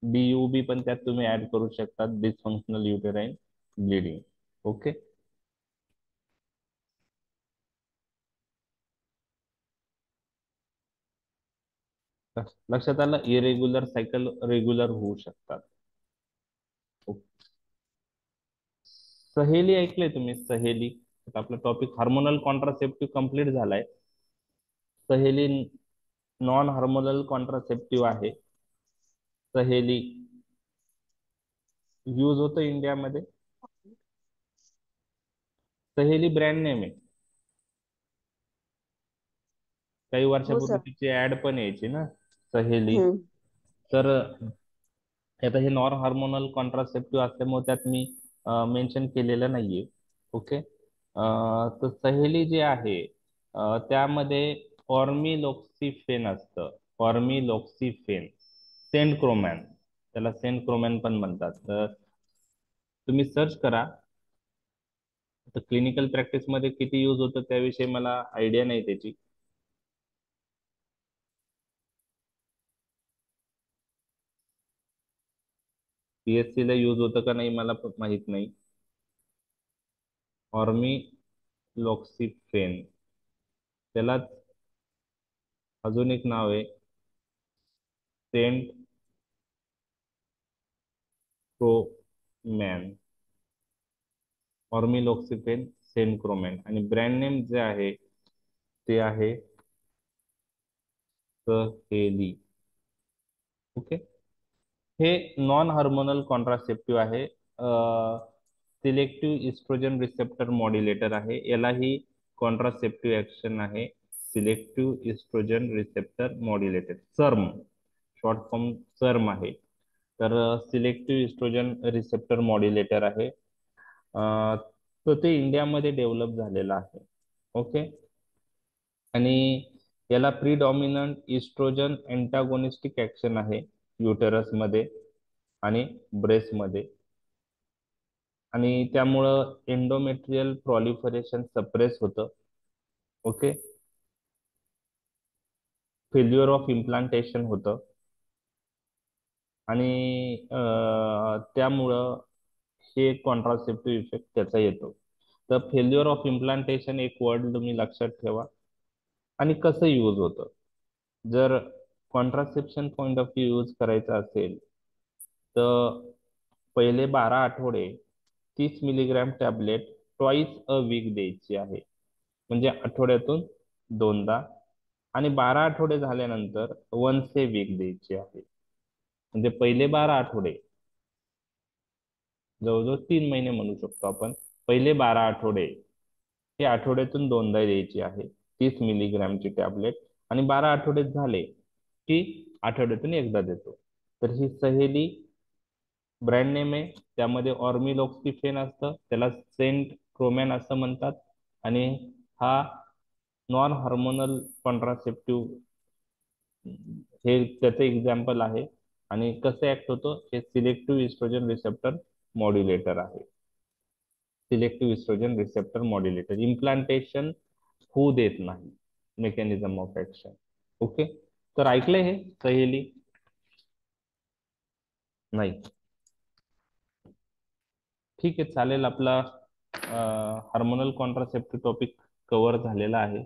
DUB पण त्यात तुम्ही ऍड करू शकता, डिसफंक्शनल युटेराईन ब्लिडिंग. ओके. लक्षात आलं. इरेग्युलर सायकल रेग्युलर होऊ शकतात. सहेली ऐकलंय तुम्ही? सहेली. आता आपला टॉपिक हार्मोनल कॉन्ट्रासेप्टिव्ह कंप्लीट झालाय. सहेली नॉन हार्मोनल कॉन्ट्रासेप्टिव्ह आहे. सहेली यूज होतं इंडियामध्ये. सहेली ब्रँड नेम आहे. काही हो वर्षापूर्वी सर. तिची ऍड पण यायची ना, सहेली. हम्म. तर आता हे नॉन हार्मोनल कॉन्ट्रासेप्टिव्ह असल्यामुळे त्यात मी मेन्शन केलेलं नाहीये. ओके. तर सहेली जे आहे त्यामध्ये ऑर्मिलॉक्सिफेन असतं. ऑर्मिलॉक्सिफेन, सेंटक्रोमॅन, त्याला सेंटक्रोमॅन पण म्हणतात. तर तुम्ही सर्च करा. तर क्लिनिकल प्रॅक्टिस मध्ये किती यूज होतं त्याविषयी मला आयडिया नाही त्याची. PSC ला यूज होतं का नाही मला पण माहित नाही. ऑर्मिलॉक्सिफेन, त्यालाच अजून एक नाव आहे, सेंट क्रोमॅन. ऑर्मिलॉक्सिफेन, सेंट क्रोमॅन. आणि ब्रँड नेम जे आहे ते आहे सहेली. ओके. हे नॉन हार्मोनल कॉन्ट्रासेप्टिव्ह आहे. सिलेक्टिव्ह इस्ट्रोजन रिसेप्टर मॉड्युलेटर आहे. यालाही कॉन्ट्रासेप्टिव्ह ऍक्शन आहे. Selective oestrogen receptor modulator, SERM, short form SERM आहे. तर सिलेक्टिव्ह इस्ट्रोजन रिसेप्टर मॉड्युलेटर आहे. तर ते इंडियामध्ये डेव्हलप झालेलं आहे. ओके. आणि याला प्रीडॉमिनंट इस्ट्रोजन अँटागोनिस्टिक ऍक्शन आहे युटेरस मध्ये आणि ब्रेस्ट मध्ये. आणि त्यामुळं एंडोमेट्रियल प्रॉलिफरेशन सप्रेस होतं. ओके. फेल्युअर ऑफ इम्प्लांटेशन होतं. आणि त्यामुळं हे कॉन्ट्रासेप्टिव्ह इफेक्ट त्याचा येतो. तर फेल्युअर ऑफ इम्प्लांटेशन एक वर्ड तुम्ही लक्षात ठेवा. आणि कसं यूज होतं, जर contraception point of view use करायचा असेल तर पहिले 12 आठवडे 30 milligram tablet twice a week द्यायची आहे, म्हणजे आठवड्यातून 2दा. आणि 12 आठवडे झाल्यानंतर वन्स ए वीक द्यायची आहे. म्हणजे पहिले 12 आठवडे, जवळजवळ 3 महिने म्हणू शकतो आपण. पहिले 12 आठवडे ही आठवड्यातून 2दा द्यायची आहे, 30 मिलीग्रॅमची टॅबलेट. आणि 12 आठवडे झाले की आठवड्यातून एकदा देतो. तर ही सहेली ब्रँड नेम आहे. त्यामध्ये ऑर्मिलॉक्सिफेन असतं, त्याला सेंट क्रोमॅन असं म्हणतात. आणि हा नॉन हार्मोनल कॉन्ट्रासेप्टिव्ह हे त्याचं एक्झाम्पल आहे. आणि कसं ऍक्ट होतं, हे सिलेक्टिव्ह इस्ट्रोजन रिसेप्टर मॉड्युलेटर आहे. Selective oestrogen receptor modulator, implantation होऊ देत नाही, मेकॅनिझम ऑफ ऍक्शन. ओके. तर ऐकलंय हे सहेली? नाही. ठीक आहे, चालेल. आपला हार्मोनल कॉन्ट्रासेप्टिव्ह टॉपिक कव्हर झालेला आहे.